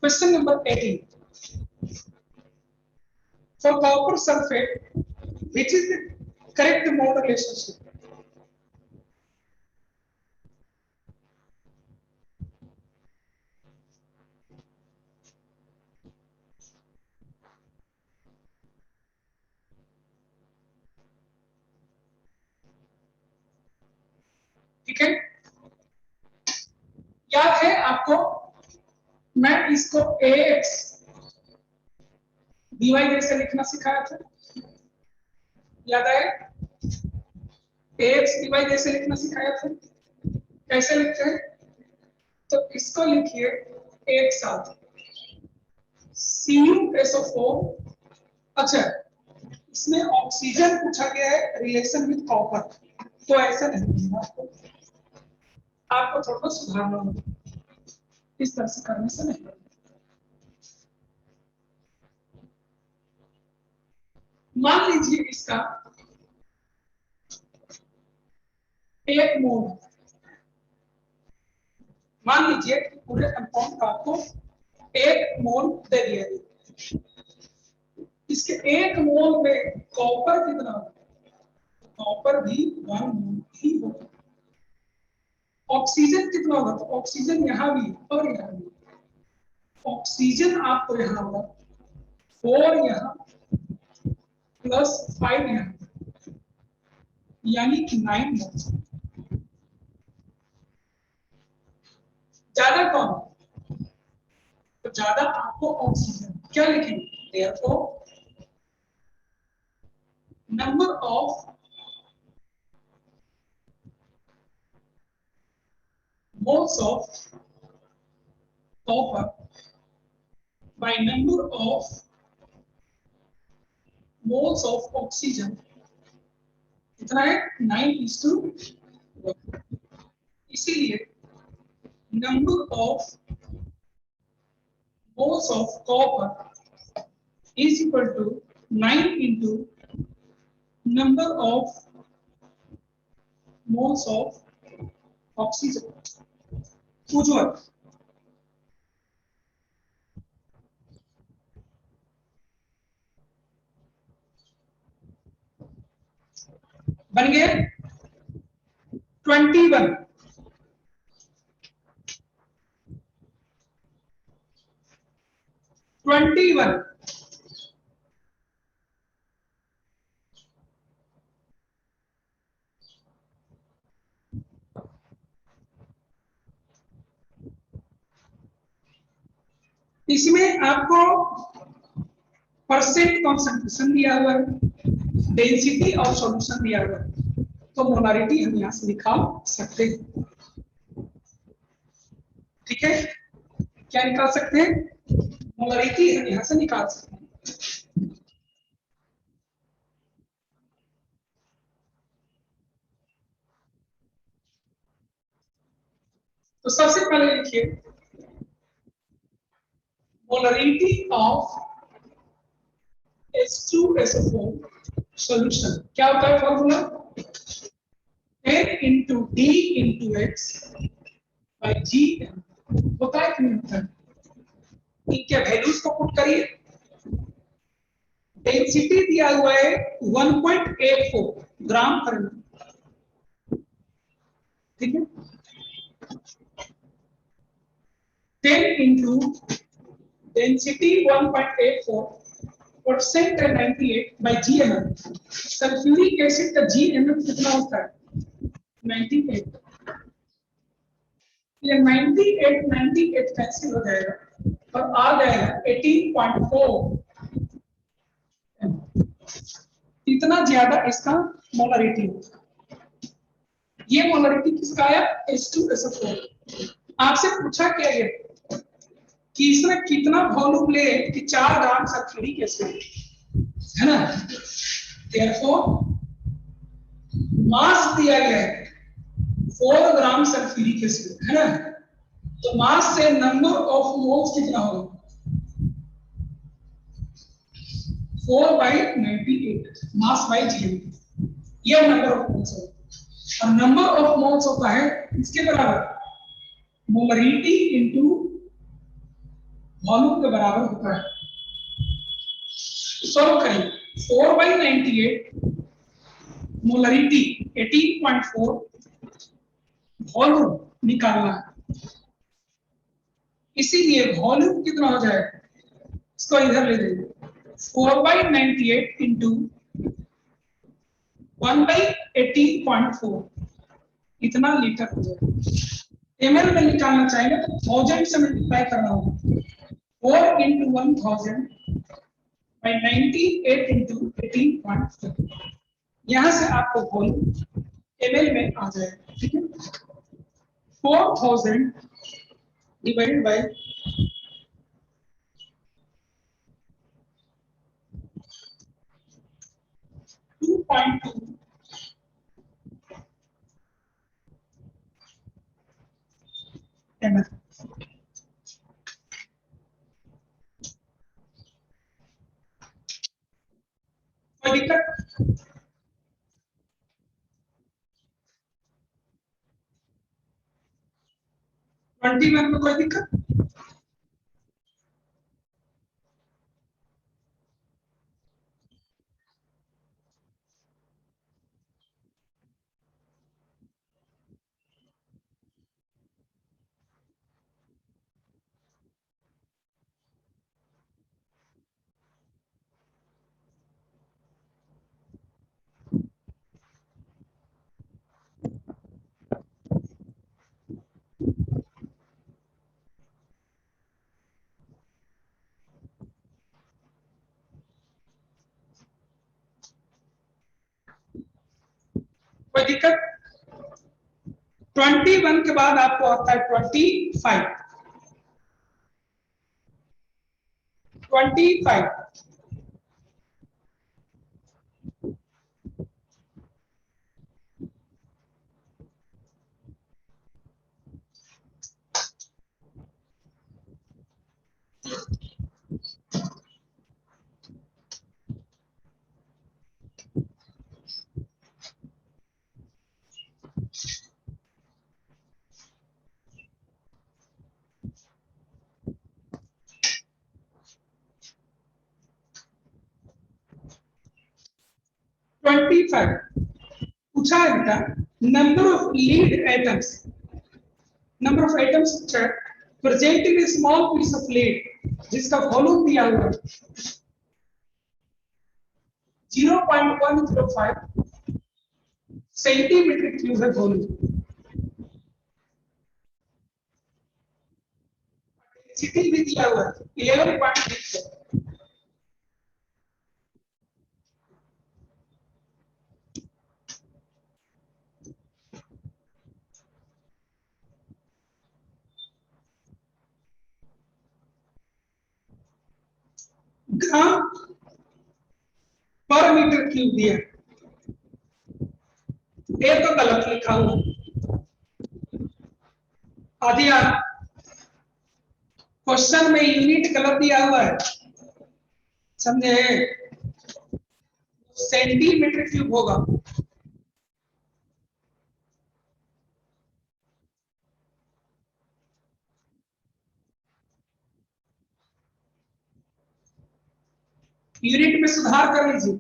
Question number 18. For copper sulfate, which is the correct mode relationship? ठीक है, याद है आपको, मैं इसको AX dy जैसे लिखना सिखाया था, याद है, AX dy जैसे लिखना सिखाया था। कैसे लिखते हैं, तो इसको लिखिए एक साथ CuSO4। अच्छा, इसमें ऑक्सीजन पूछा गया है रिलेशन विद कॉपर, तो ऐसा नहीं है, आपको थोड़ा सुधारना होगा, इस तरह से करने से नहीं। मान लीजिए इसका एक मोल, मान लीजिए पूरे कंपाउंड का आपको एक मोल दे दिया गया, इसके एक मोल में कॉपर कितना होगा, कॉपर भी 1 मोल ही होगा। ऑक्सीजन कितना होगा, तो ऑक्सीजन यहां भी और यहां भी, ऑक्सीजन आपको यहां होगा 4 यहां प्लस 5 यहां, यानी कि 9 मोल। ज्यादा कौन, तो ज्यादा आपको ऑक्सीजन, क्या लिखेंगे, therefore number of moles of copper by number of moles of oxygen कितना है 9:1। इसीलिए number of moles of copper is equal to 9 into number of moles of oxygen। पूछो बन गए 21। इसमें आपको परसेंट कॉन्सेंट्रेशन दिया हुआ है, डेंसिटी और सॉल्यूशन दिया हुआ है, तो मोलारिटी हम यहां से निकाल सकते हैं। ठीक है, क्या निकाल सकते हैं, मोलारिटी हम यहां से निकाल सकते हैं। तो सबसे पहले लिखिए मोलरिटी ऑफ H2SO4 सॉल्यूशन क्या होता है formula N into D into X by GM होता है कि नहीं होता है? इनके वैल्यूज को पुट करिए डेंसिटी दिया हुआ है 1.84 ग्राम पर मिनट ठीक है 10 into density 1.84 percent 98 by GMM sulphuric acid का GMM कितना होता है 98 ये 98 कैंसिल हो जाएगा और आ जाएगा 18.4 इतना ज्यादा इसका मोलरिटी ये मोलरिटी किसका है H2SO4 आपसे पूछा क्या ये कि इसमें कितना वॉल्यूम ले कि 4 ग्राम सल्फ्यूरिक एसिड है ना देयरफॉर मास दिया गया है 4 ग्राम सल्फ्यूरिक एसिड है ना तो मास से नंबर ऑफ मोल्स कितना होगा 4/98 मास बाय जीएम ये नंबर ऑफ मोल्स है और नंबर ऑफ मोल्स होता है इसके बराबर मोलरिटी इनटू वॉल्यूम के बराबर होता है सॉल्व करिए 4/98 मोलरिटी 18.4 वॉल्यूम निकालना है इसीलिए वॉल्यूम कितना हो जाएगा इसको इधर ले जाइए 4/98 into 1/18.4 इतना लीटर हो जाएगा ml में निकालना चाहिए तो 1000 से मल्टीप्लाई करना होगा 4 into 1000 by 98 into 18.4 यहां से आपको वॉल्यूम ml में आ जाएगा ठीक है 4000 divided by 2.2 ml कोई दिक्कत 21 में कोई दिक्कत कोई दिक्कत 21 के बाद आपको आता है 25 पूछा है बेटा number of lead atoms number of atoms present in small piece of lead जिसका वॉल्यूम दिया हुआ है 0.105 सेंटीमीटर क्यूब है वॉल्यूम डेंसिटी भी दिया हुआ है 11.6 ग्राम पर मीटर क्यूब दिया ये तो गलत लिखा हुआ आदिया, क्वेश्चन में यूनिट गलत दिया हुआ है, समझे? सेंटीमीटर क्यूब होगा। यूनिट में सुधार कर लीजिए,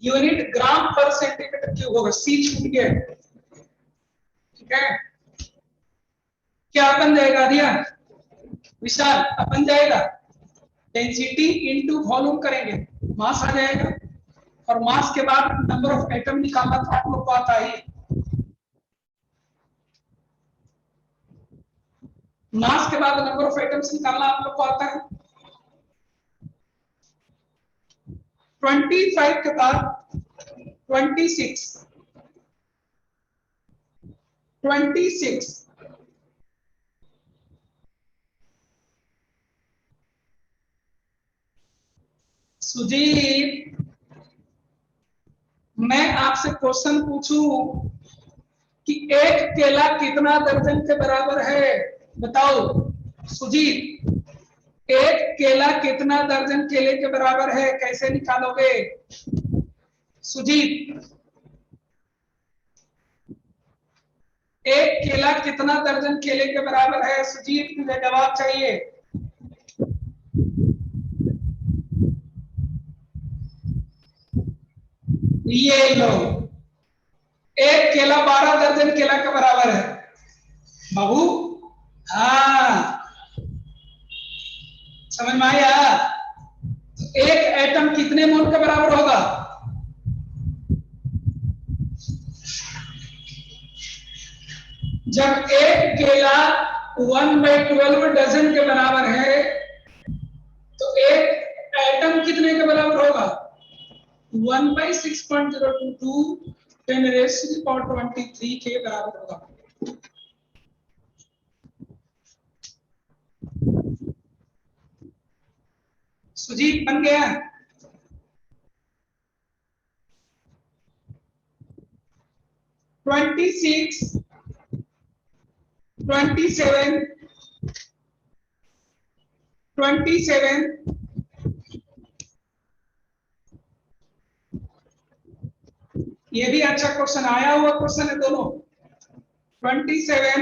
यूनिट ग्राम पर सेंटीमीटर क्यूब होगा, सी छूट गया, ठीक है? क्या बन जाएगा दिया विशाल? अब बन जाएगा डेंसिटी इनटू वॉल्यूम करेंगे, मास आ जाएगा, और मास के बाद नंबर ऑफ एटम निकालना था, आप लोग को आता है। मास के बाद नंबर ऑफ एटम्स निकालना आप लोग को आता है। 25 के बाद 26 सुजीत, मैं आपसे क्वेश्चन पूछूं कि एक केला कितना दर्जन के बराबर है, बताओ सुजीत, एक केला कितना दर्जन केले के बराबर है, कैसे निकालोगे सुजीत? एक केला कितना दर्जन केले के बराबर है सुजीत? मुझे जवाब चाहिए। ये लो, एक केला 12 दर्जन केला के बराबर है बाबू। हाँ, समझ में आया? एक एटम कितने मोल के बराबर होगा? जब एक केला 1/12 डजन के बराबर है, तो एक एटम कितने के बराबर होगा? 1/6.022 10⁻23 के बराबर होगा। सुजीत बन गया? ट्वेंटी 27 ये भी अच्छा क्वेश्चन आया हुआ क्वेश्चन है दोनों। 27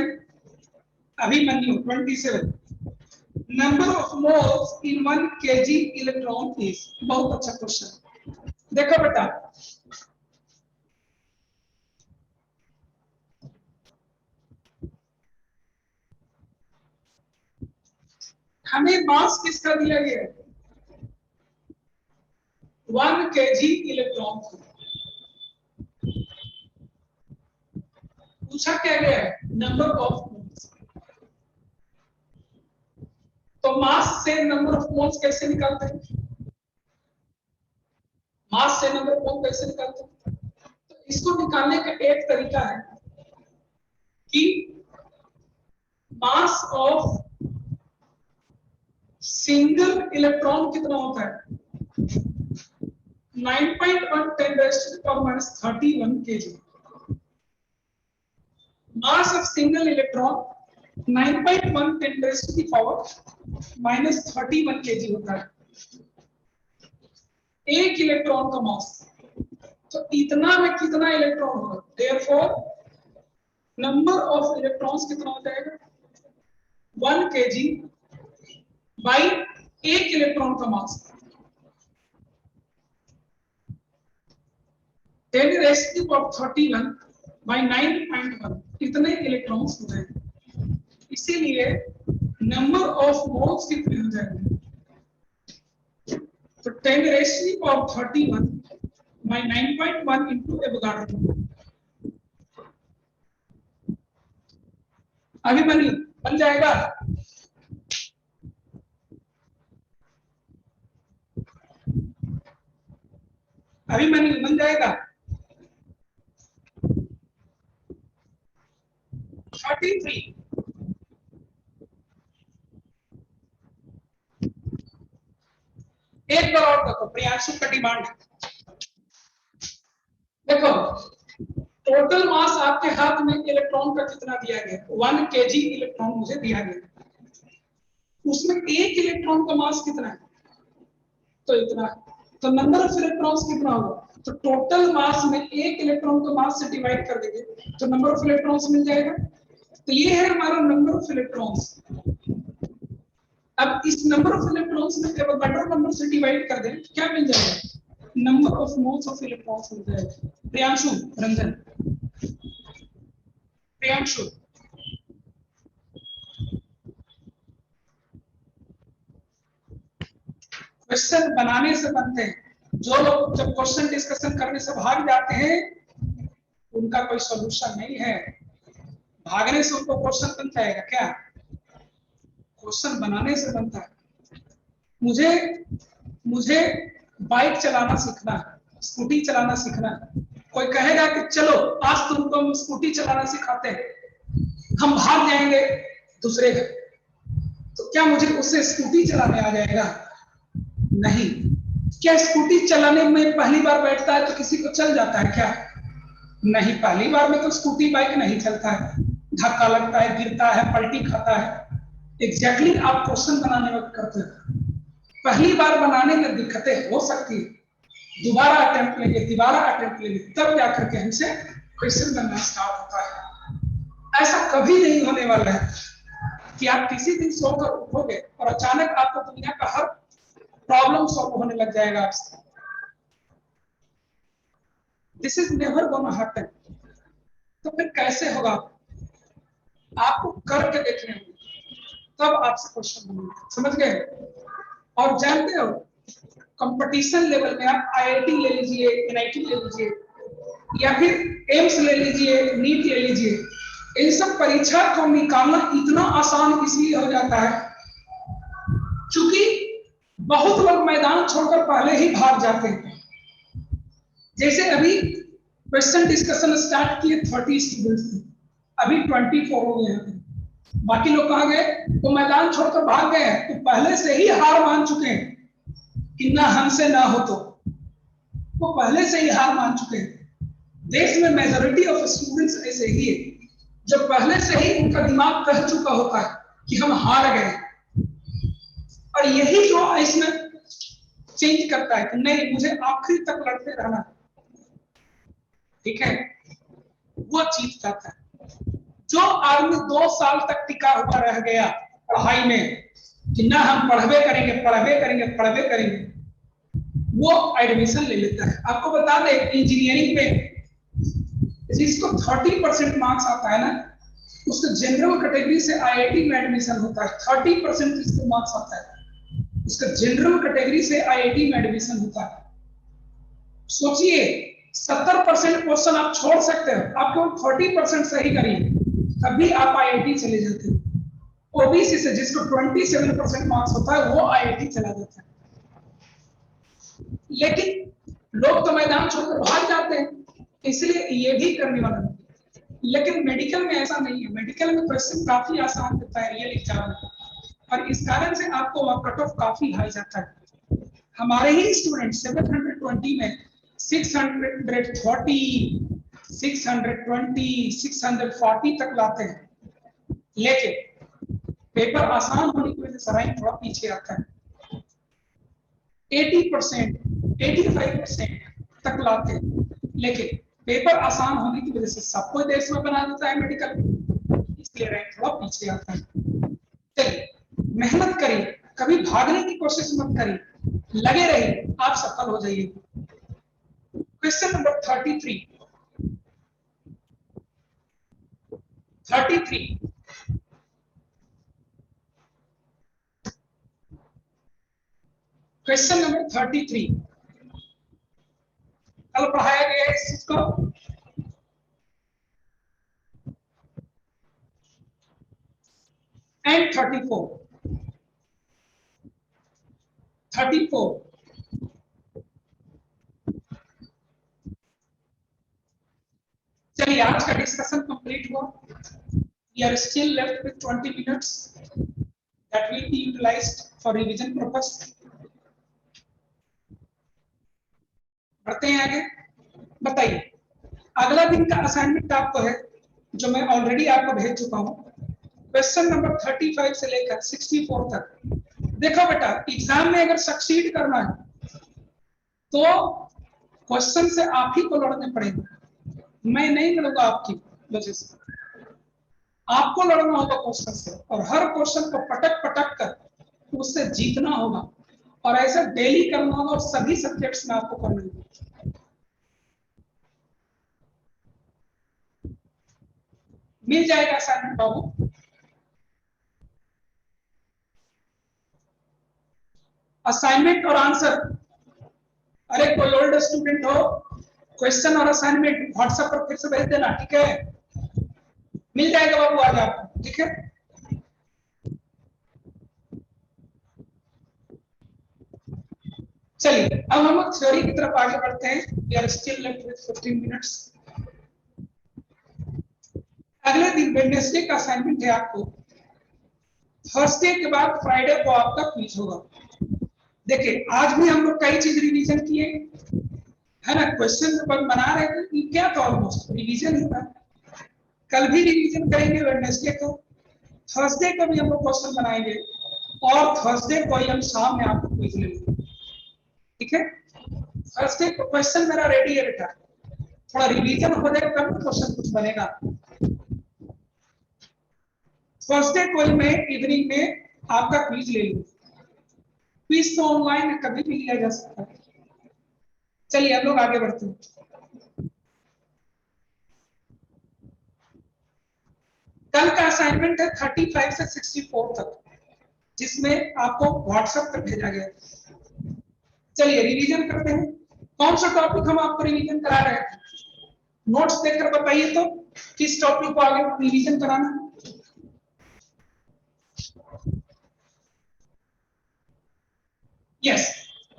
Abhimanyu 27 number of moles in 1 kg electron is, बहुत अच्छा क्वेश्चन। देखो बेटा, हमें मास किसका दिया गया है? 1 kg इलेक्ट्रॉन पूछा क्या गया है? Number of moles. तो मास से नंबर ऑफ मोल्स कैसे निकालते हैं? मास से नंबर ऑफ मोल कैसे निकालते हैं? तो इसको निकालने का एक तरीका है कि मास ऑफ सिंगल इलेक्ट्रॉन कितना होता है? 9.1 10⁻31 kg। mass of single electron 9.1 10⁻31 kg होता है एक इलेक्ट्रॉन का मास। तो इतना में कितना इलेक्ट्रॉन होगा? देयरफॉर नंबर ऑफ इलेक्ट्रॉन्स कितना हो जाएगा? 1 kg बाई एक इलेक्ट्रॉन का मास 10⁻31 बाई 9.1 कितने इलेक्ट्रॉन्स हो जाएंगे? इसीलिए नंबर ऑफ मोल्स कितने हो जाएंगे? तो 10⁻31 by 9.1 into एवोगाड्रो। अभिमन्यु बन जाएगा? अभिमन्यु बन जाएगा? 33। एक बार और देखो, प्रियांशु का डिमांड देखो, टोटल मास आपके हाथ में इलेक्ट्रॉन का कितना दिया गया, 1 kg इलेक्ट्रॉन मुझे दिया गया, उसमें एक इलेक्ट्रॉन का मास कितना है, तो इतना है। तो नंबर ऑफ इलेक्ट्रॉन्स कितना होगा, तो टोटल मास में एक इलेक्ट्रॉन को मास से डिवाइड कर देंगे तो नंबर ऑफ इलेक्ट्रॉन्स मिल जाएगा। तो ये है हमारा नंबर ऑफ इलेक्ट्रॉन्स। अब इस नंबर ऑफ इलेक्ट्रॉन्स में जब बड़ा नंबर से डिवाइड कर दें तो क्या मिल जाएगा, number of moles of electrons मिल जाएगा। प्रियांशु, रंजन, प्रियांशु, क्वेश्चन बनाने से बनते हैं। जो लोग जब क्वेश्चन डिस्कशन करने से भाग जाते हैं उनका कोई सॉल्यूशन नहीं है। भागने से उनको क्वेश्चन बन जाएगा क्या, क्वेश्चन बनाने से बनता है। मुझे बाइक चलाना सीखना है, स्कूटी चलाना सीखना है। कोई कहेगा कि चलो आज तुमको हम स्कूटी चलाना सिखाते हैं, हम भाग जाएंगे दूसरे घर, तो क्या मुझे उससे स्कूटी चलाने आ जाएगा, नहीं। क्या स्कूटी चलाने में पहली बार बैठता है तो किसी को चल जाता है क्या, नहीं। पहली बार में तो स्कूटी बाइक नहीं चलता है, धक्का लगता है, गिरता है, पलटी खाता है। एग्जैक्टली आप क्वेश्चन बनाने वक्त करते हैं, पहली बार बनाने में दिक्कतें हो सकती है, दोबारा अटेम्प्ट लेंगे, दोबारा अटेम्प्ट लेंगे, तब जाकर के हमसे क्वेश्चन बनना स्टार्ट होता है। ऐसा कभी नहीं होने वाला है कि आप किसी दिन सोकर उठोगे और अचानक आपको दुनिया का हर प्रॉब्लम सॉल्व होने लग जाएगा आपसे। This is never gonna happen. तो फिर कैसे होगा, आपको करके देखने होंगे तब आपसे क्वेश्चन बनेगा, समझ गए। और जानते हो कंपटीशन लेवल में आप आईआईटी ले लीजिए, एनआईटी ले लीजिए, या फिर एम्स ले लीजिए, नीट ले लीजिए, इन सब परीक्षा को निकालना इतना आसान इसलिए हो जाता है क्योंकि बहुत लोग मैदान छोड़कर पहले ही भाग जाते हैं। जैसे अभी क्वेश्चन डिस्कशन स्टार्ट किए 30 स्टूडेंट्स थे, अभी 24 हो गए हैं, बाकी लोग कहाँ गए, तो मैदान छोड़कर भाग गए हैं, तो पहले से ही हार मान चुके हैं कि ना हमसे ना हो, तो वो पहले से ही हार मान चुके हैं। देश में मेजॉरिटी ऑफ स्टूडेंट्स ऐसे ही है जो पहले से ही उनका दिमाग कह चुका होता है कि हम हार गए, और यही जो इसमें चेंज करता है कि नहीं मुझे आखिरी तक लड़ते रहना, ठीक है, वो जीत जाता है। जो आदमी 2 साल तक टिका हुआ रह गया पढ़ाई में कि ना हम पढ़वे करेंगे पढ़वे करेंगे पढ़वे करेंगे, वो एडमिशन ले लेता है। आपको बता दें इंजीनियरिंग में जिसको 30% मार्क्स आता है ना, उसको जनरल कैटेगरी से आईआईटी में एडमिशन होता है। 30% जिसको मार्क्स आता है उसका जनरल कैटेगरी से आईआईटी में एडमिशन होता है। सोचिए 70% क्वेश्चन आप छोड़ सकते हो, आप केवल 40% सही करिए तभी आप आईआईटी चले जाते हो। ओबीसी से जिसको 27% मार्क्स होता है वो आईआईटी चला जाता है। लेकिन लोग तो मैदान छोड़कर भाग जाते हैं, इसलिए ये भी करने वाला नहीं। लेकिन मेडिकल में ऐसा नहीं है, मेडिकल में क्वेश्चन काफी आसान होता है रियल एग्जाम में, और इस कारण से आपको वहां कट ऑफ काफी हाई जाता है। हमारे ही स्टूडेंट 720 में 630, 620, 640 तक लाते हैं, लेकिन पेपर आसान होने की वजह से रैंक थोड़ा पीछे आता है। 80%, 85% तक लाते हैं, लेकिन पेपर आसान होने की वजह से सबको देश में बना देता है मेडिकल, इसलिए रैंक थोड़ा पीछे आता है। चलिए मेहनत करिए, कभी भागने की कोशिश मत करिए, लगे रहिए, आप सफल हो जाइए। क्वेश्चन नंबर 33 क्वेश्चन नंबर 33 कल पढ़ाया गया है इस चीज को। एंड 34 चलिए आज का डिस्कशन कंप्लीट हुआ। We are still left with 20 minutes that will be utilized for revision purpose. बढ़ते हैं आगे, बताइए अगला दिन का असाइनमेंट आपको है जो मैं ऑलरेडी आपको भेज चुका हूँ, क्वेश्चन नंबर 35 से लेकर 64 तक। देखो बेटा, एग्जाम में अगर सक्सीड करना है तो क्वेश्चन से आप ही को लड़ने पड़ेंगे, मैं नहीं लड़ूंगा आपकी वजह से, आपको लड़ना होगा क्वेश्चन से, और हर क्वेश्चन को पटक पटक कर उससे जीतना होगा, और ऐसा डेली करना होगा, और सभी सब्जेक्ट्स में आपको करना होगा। मिल जाएगा असाइनमेंट बाबू। असाइनमेंट और आंसर, अरे कोई ओल्ड स्टूडेंट हो, क्वेश्चन और असाइनमेंट व्हाट्सएप पर फिर से भेज देना, ठीक है? मिल जाएगा बाबू आज आपको, ठीक है? चलिए अब हम लोग थ्योरी की तरफ आगे बढ़ते हैं। We are still left with 15 minutes. अगले दिन वेडनेसडे का असाइनमेंट है आपको, थर्सडे के बाद फ्राइडे को आपका क्विज होगा। देखिए आज भी हम लोग कई चीज रिवीजन किए, है ना? क्वेश्चन पेपर बना रहे थे, ये क्या था? ऑलमोस्ट रिवीजन ही था। कल भी रिवीजन करेंगे वेडनेसडे को, थर्सडे को भी हम लोग क्वेश्चन बनाएंगे, और थर्सडे को ही हम शाम में आपको क्विज लेंगे, ठीक है? थर्सडे को क्वेश्चन मेरा रेडी है बेटा, थोड़ा रिवीजन हो जाएगा तब क्वेश्चन कुछ बनेगा। थर्सडे को ही मैं इवनिंग में आपका क्विज ले लूंगा। क्विज तो ऑनलाइन कभी भी लिया जा सकता है। चलिए हम लोग आगे बढ़ते हैं। कल का असाइनमेंट है 35 से 64 तक, जिसमें आपको व्हाट्सएप पर भेजा गया। चलिए रिवीजन करते हैं। कौन सा टॉपिक हम आपको रिवीजन करा रहे हैं? नोट्स देखकर बताइए तो किस टॉपिक को आगे रिवीजन कराना है? यस,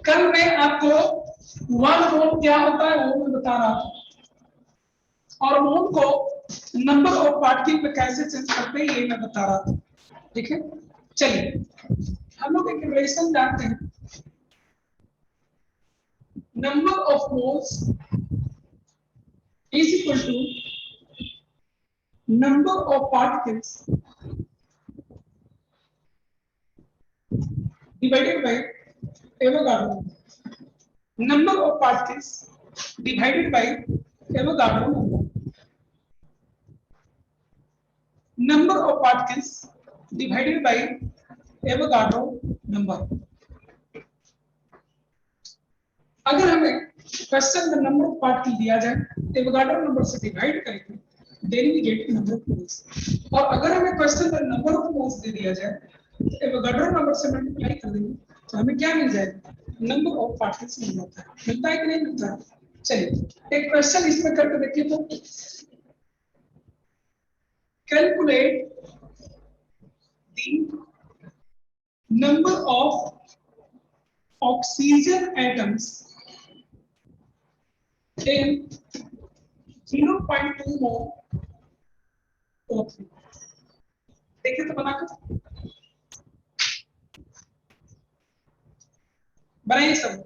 कल मैं आपको वन मोल क्या होता है वो मैं बता रहा था, और मोल को नंबर ऑफ पार्टिकल पे कैसे चेंज करते हैं ये मैं बता रहा था, ठीक है? चलिए हम लोग एक रिलेशन जानते हैं, number of moles is equal to number of particles divided by Avogadro number. Number of particles divided by Avogadro number. Number of particles divided by Avogadro number. अगर हमें क्वेश्चन में नंबर ऑफ पार्टिकल दिया जाए, Avogadro number से divide करेंगे, then we get number of moles. और अगर हमें क्वेश्चन में नंबर ऑफ मोल्स दे दिया जाए, तो एवोगाड्रो नंबर से मल्टीप्लाई कर देंगे, तो हमें क्या मिल जाएगा? नंबर ऑफ पार्टिकल्स मिल जाता है। मिलता है कि नहीं मिलता है? चलिए एक क्वेश्चन इसमें करके देखिए तो, calculate the number of oxygen atoms in 0.2 mole O3। देखिए तो बनाकर बनाइए सब।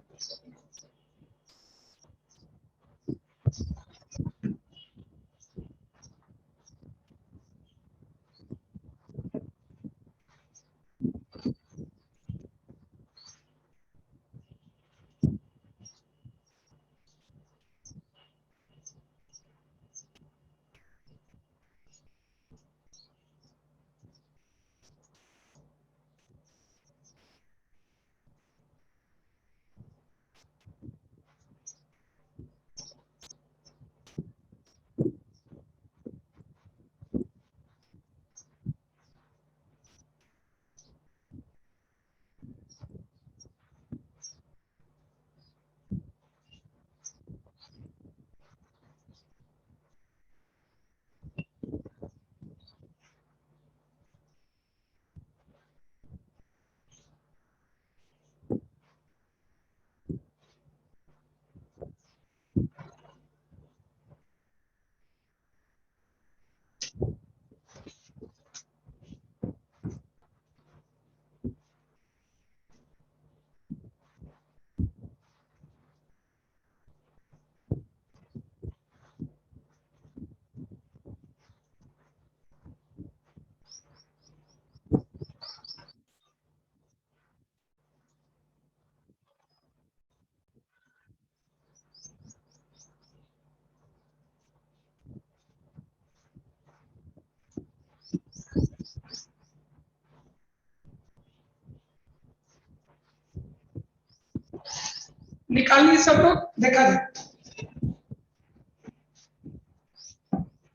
निकालिए सब लोग, देखा जाए।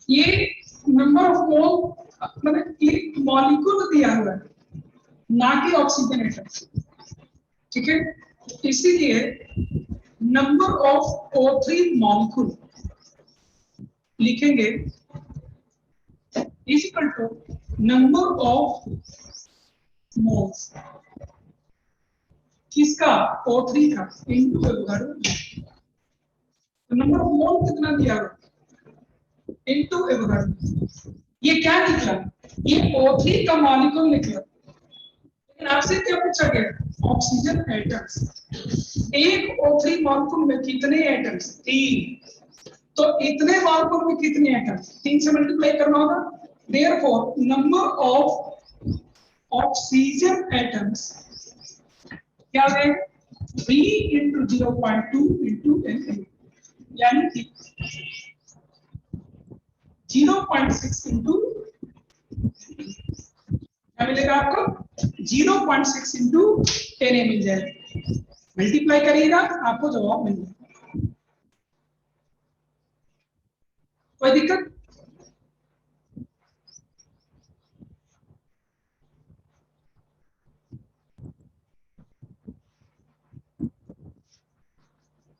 ये नंबर ऑफ मोल मतलब एक मॉलिक्यूल दिया हुआ है, ना कि ऑक्सीजन एटम, ठीक है। इसीलिए नंबर ऑफ O3 मॉलिक्यूल लिखेंगे is equal to number of moles किसका, O3 का, इनटू एवोगाड्रो। तो नंबर ऑफ मोल कितना दिया हुआ इनटू एवोगाड्रो। ये क्या निकला, ये O3 का मॉलिक्यूल निकला। लेकिन आपसे क्या पूछा गया, ऑक्सीजन एटम्स। एक O3 मॉलिक्यूल में कितने एटम्स, 3। तो इतने मॉलिक्यूल में कितने एटम्स, 3 से मल्टीप्लाई करना होगा। Therefore number of oxygen atoms क्या है, 3 into 0.2 into Na, यानी कि 0.6 into क्या मिलेगा आपको, 0.6 into Na मिल जाएगा। मल्टीप्लाई करिएगा आपको जवाब मिल जाएगा। कोई दिक्कत,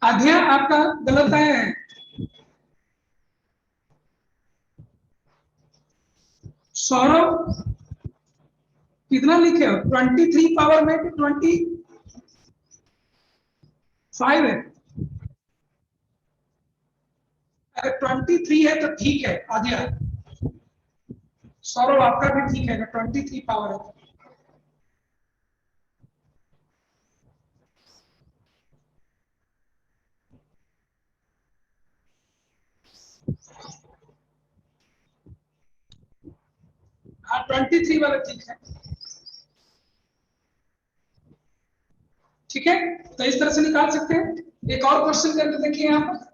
अध्यय आपका गलत आया है। सौरभ कितना लिखे हो, 23 पावर में 25 है। अगर 23 है तो ठीक है अध्यय, सौरभ आपका भी ठीक है, अगर 23 पावर है। हाँ 23 वाला ठीक है, ठीक है। तो इस तरह से निकाल सकते हैं। एक और क्वेश्चन करके देखिए यहाँ पर,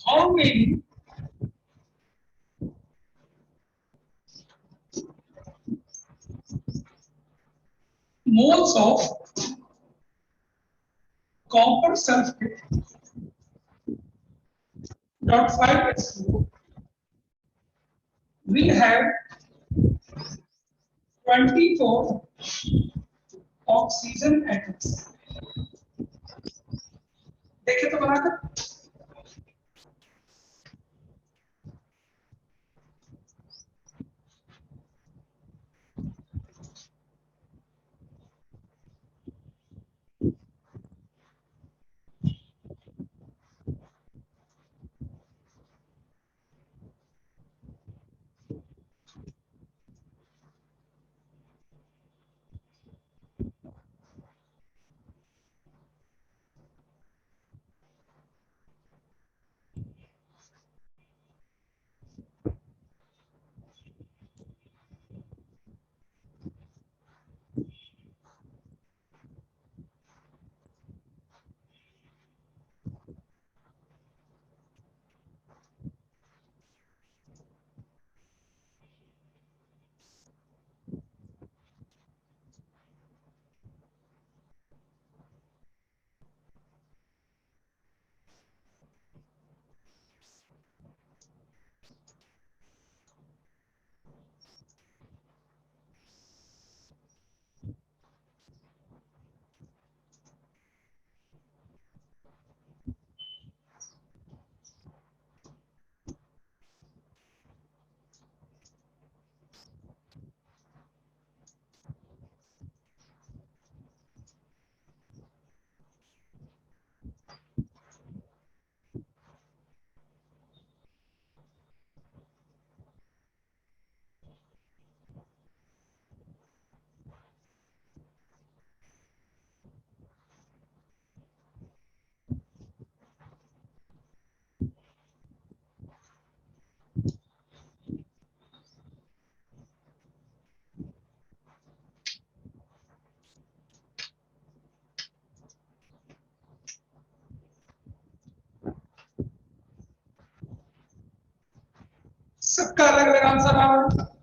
how many moles of copper sulfate dot 5 will have 24 oxygen atoms. देखे तो बनाकर, सबका अलग अलग आंसर आ रहा है।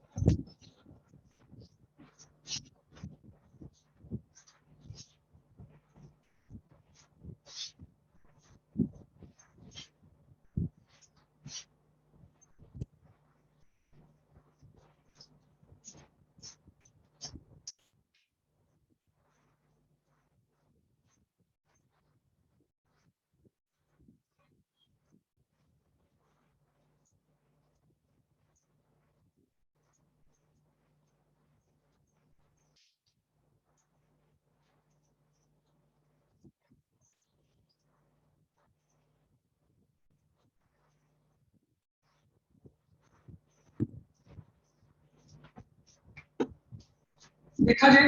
देखा जाए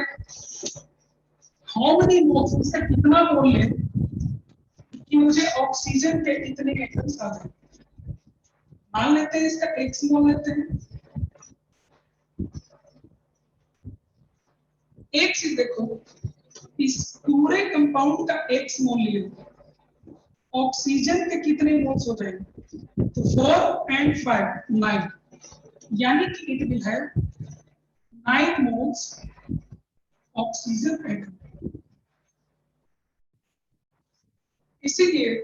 हाउ मेनी मोल्स, इसका कितना मोल है कि मुझे ऑक्सीजन के कितने एटम्स आ जाए। मान लेते हैं इसका एक्स मोल लेते हैं। एक चीज देखो, इस पूरे कंपाउंड का एक्स मोल ले लो, ऑक्सीजन के कितने मोल्स हो जाएंगे, तो 4 and 5 9, यानी कि it will have 9 moles oxygen atom. इसीलिए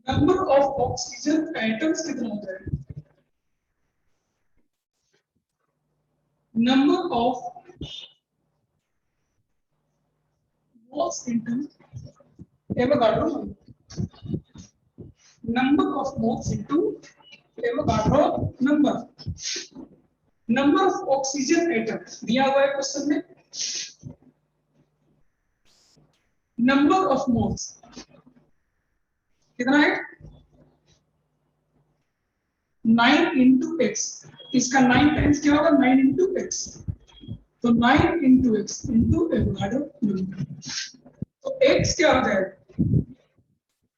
नंबर ऑफ ऑक्सीजन एटम्स कितना हो जाएगा, number of moles into Avogadro number of moles into Avogadro number, number of oxygen atom दिया हुआ है क्वेश्चन में, नंबर ऑफ मोल्स कितना है 9 इंटू एक्स, इसका 9 टाइम्स क्या होगा 9 इंटू एक्स, तो 9 into x into Avogadro number, तो एक्स क्या हो जाएगा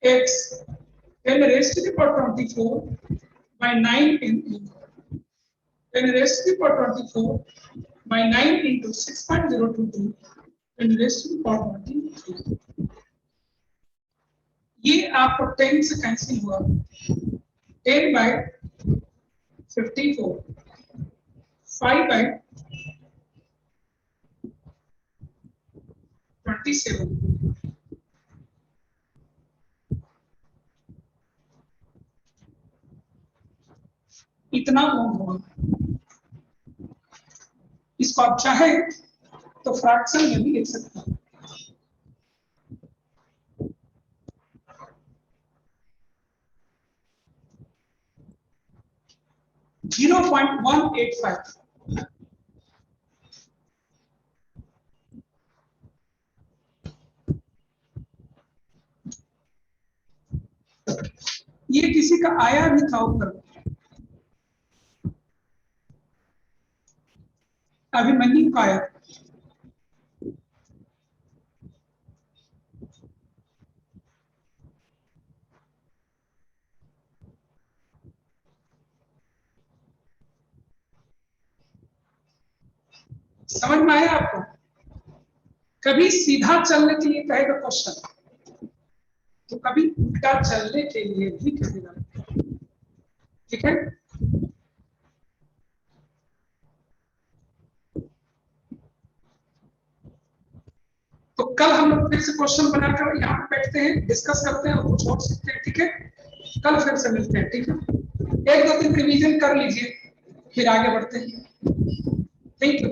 x 10 raised to the power 24 by 9 into 10 raised to the power 24 by 9 into 6.022 10 raised to the power 23। ये आपको 10 से कैंसिल हुआ, 10 by 54, 5 by 27, इतना मोल होगा। इसको आप चाहे तो फ्रैक्शन में भी लिख सकते हैं। जीरो 0.185, ये किसी का आया भी था ऊपर, अभिमन्यु का आया, समझ में आया आपको। कभी सीधा चलने के लिए कहेगा क्वेश्चन, तो कभी उल्टा चलने के लिए भी कहेगा, ठीक है। तो कल हम लोग फिर से क्वेश्चन बनाकर यहाँ पे बैठते हैं, डिस्कस करते हैं और कुछ और सीखते हैं, ठीक है। कल फिर से मिलते हैं, ठीक है। एक दो दिन रिवीजन कर लीजिए, फिर आगे बढ़ते हैं। Thank you.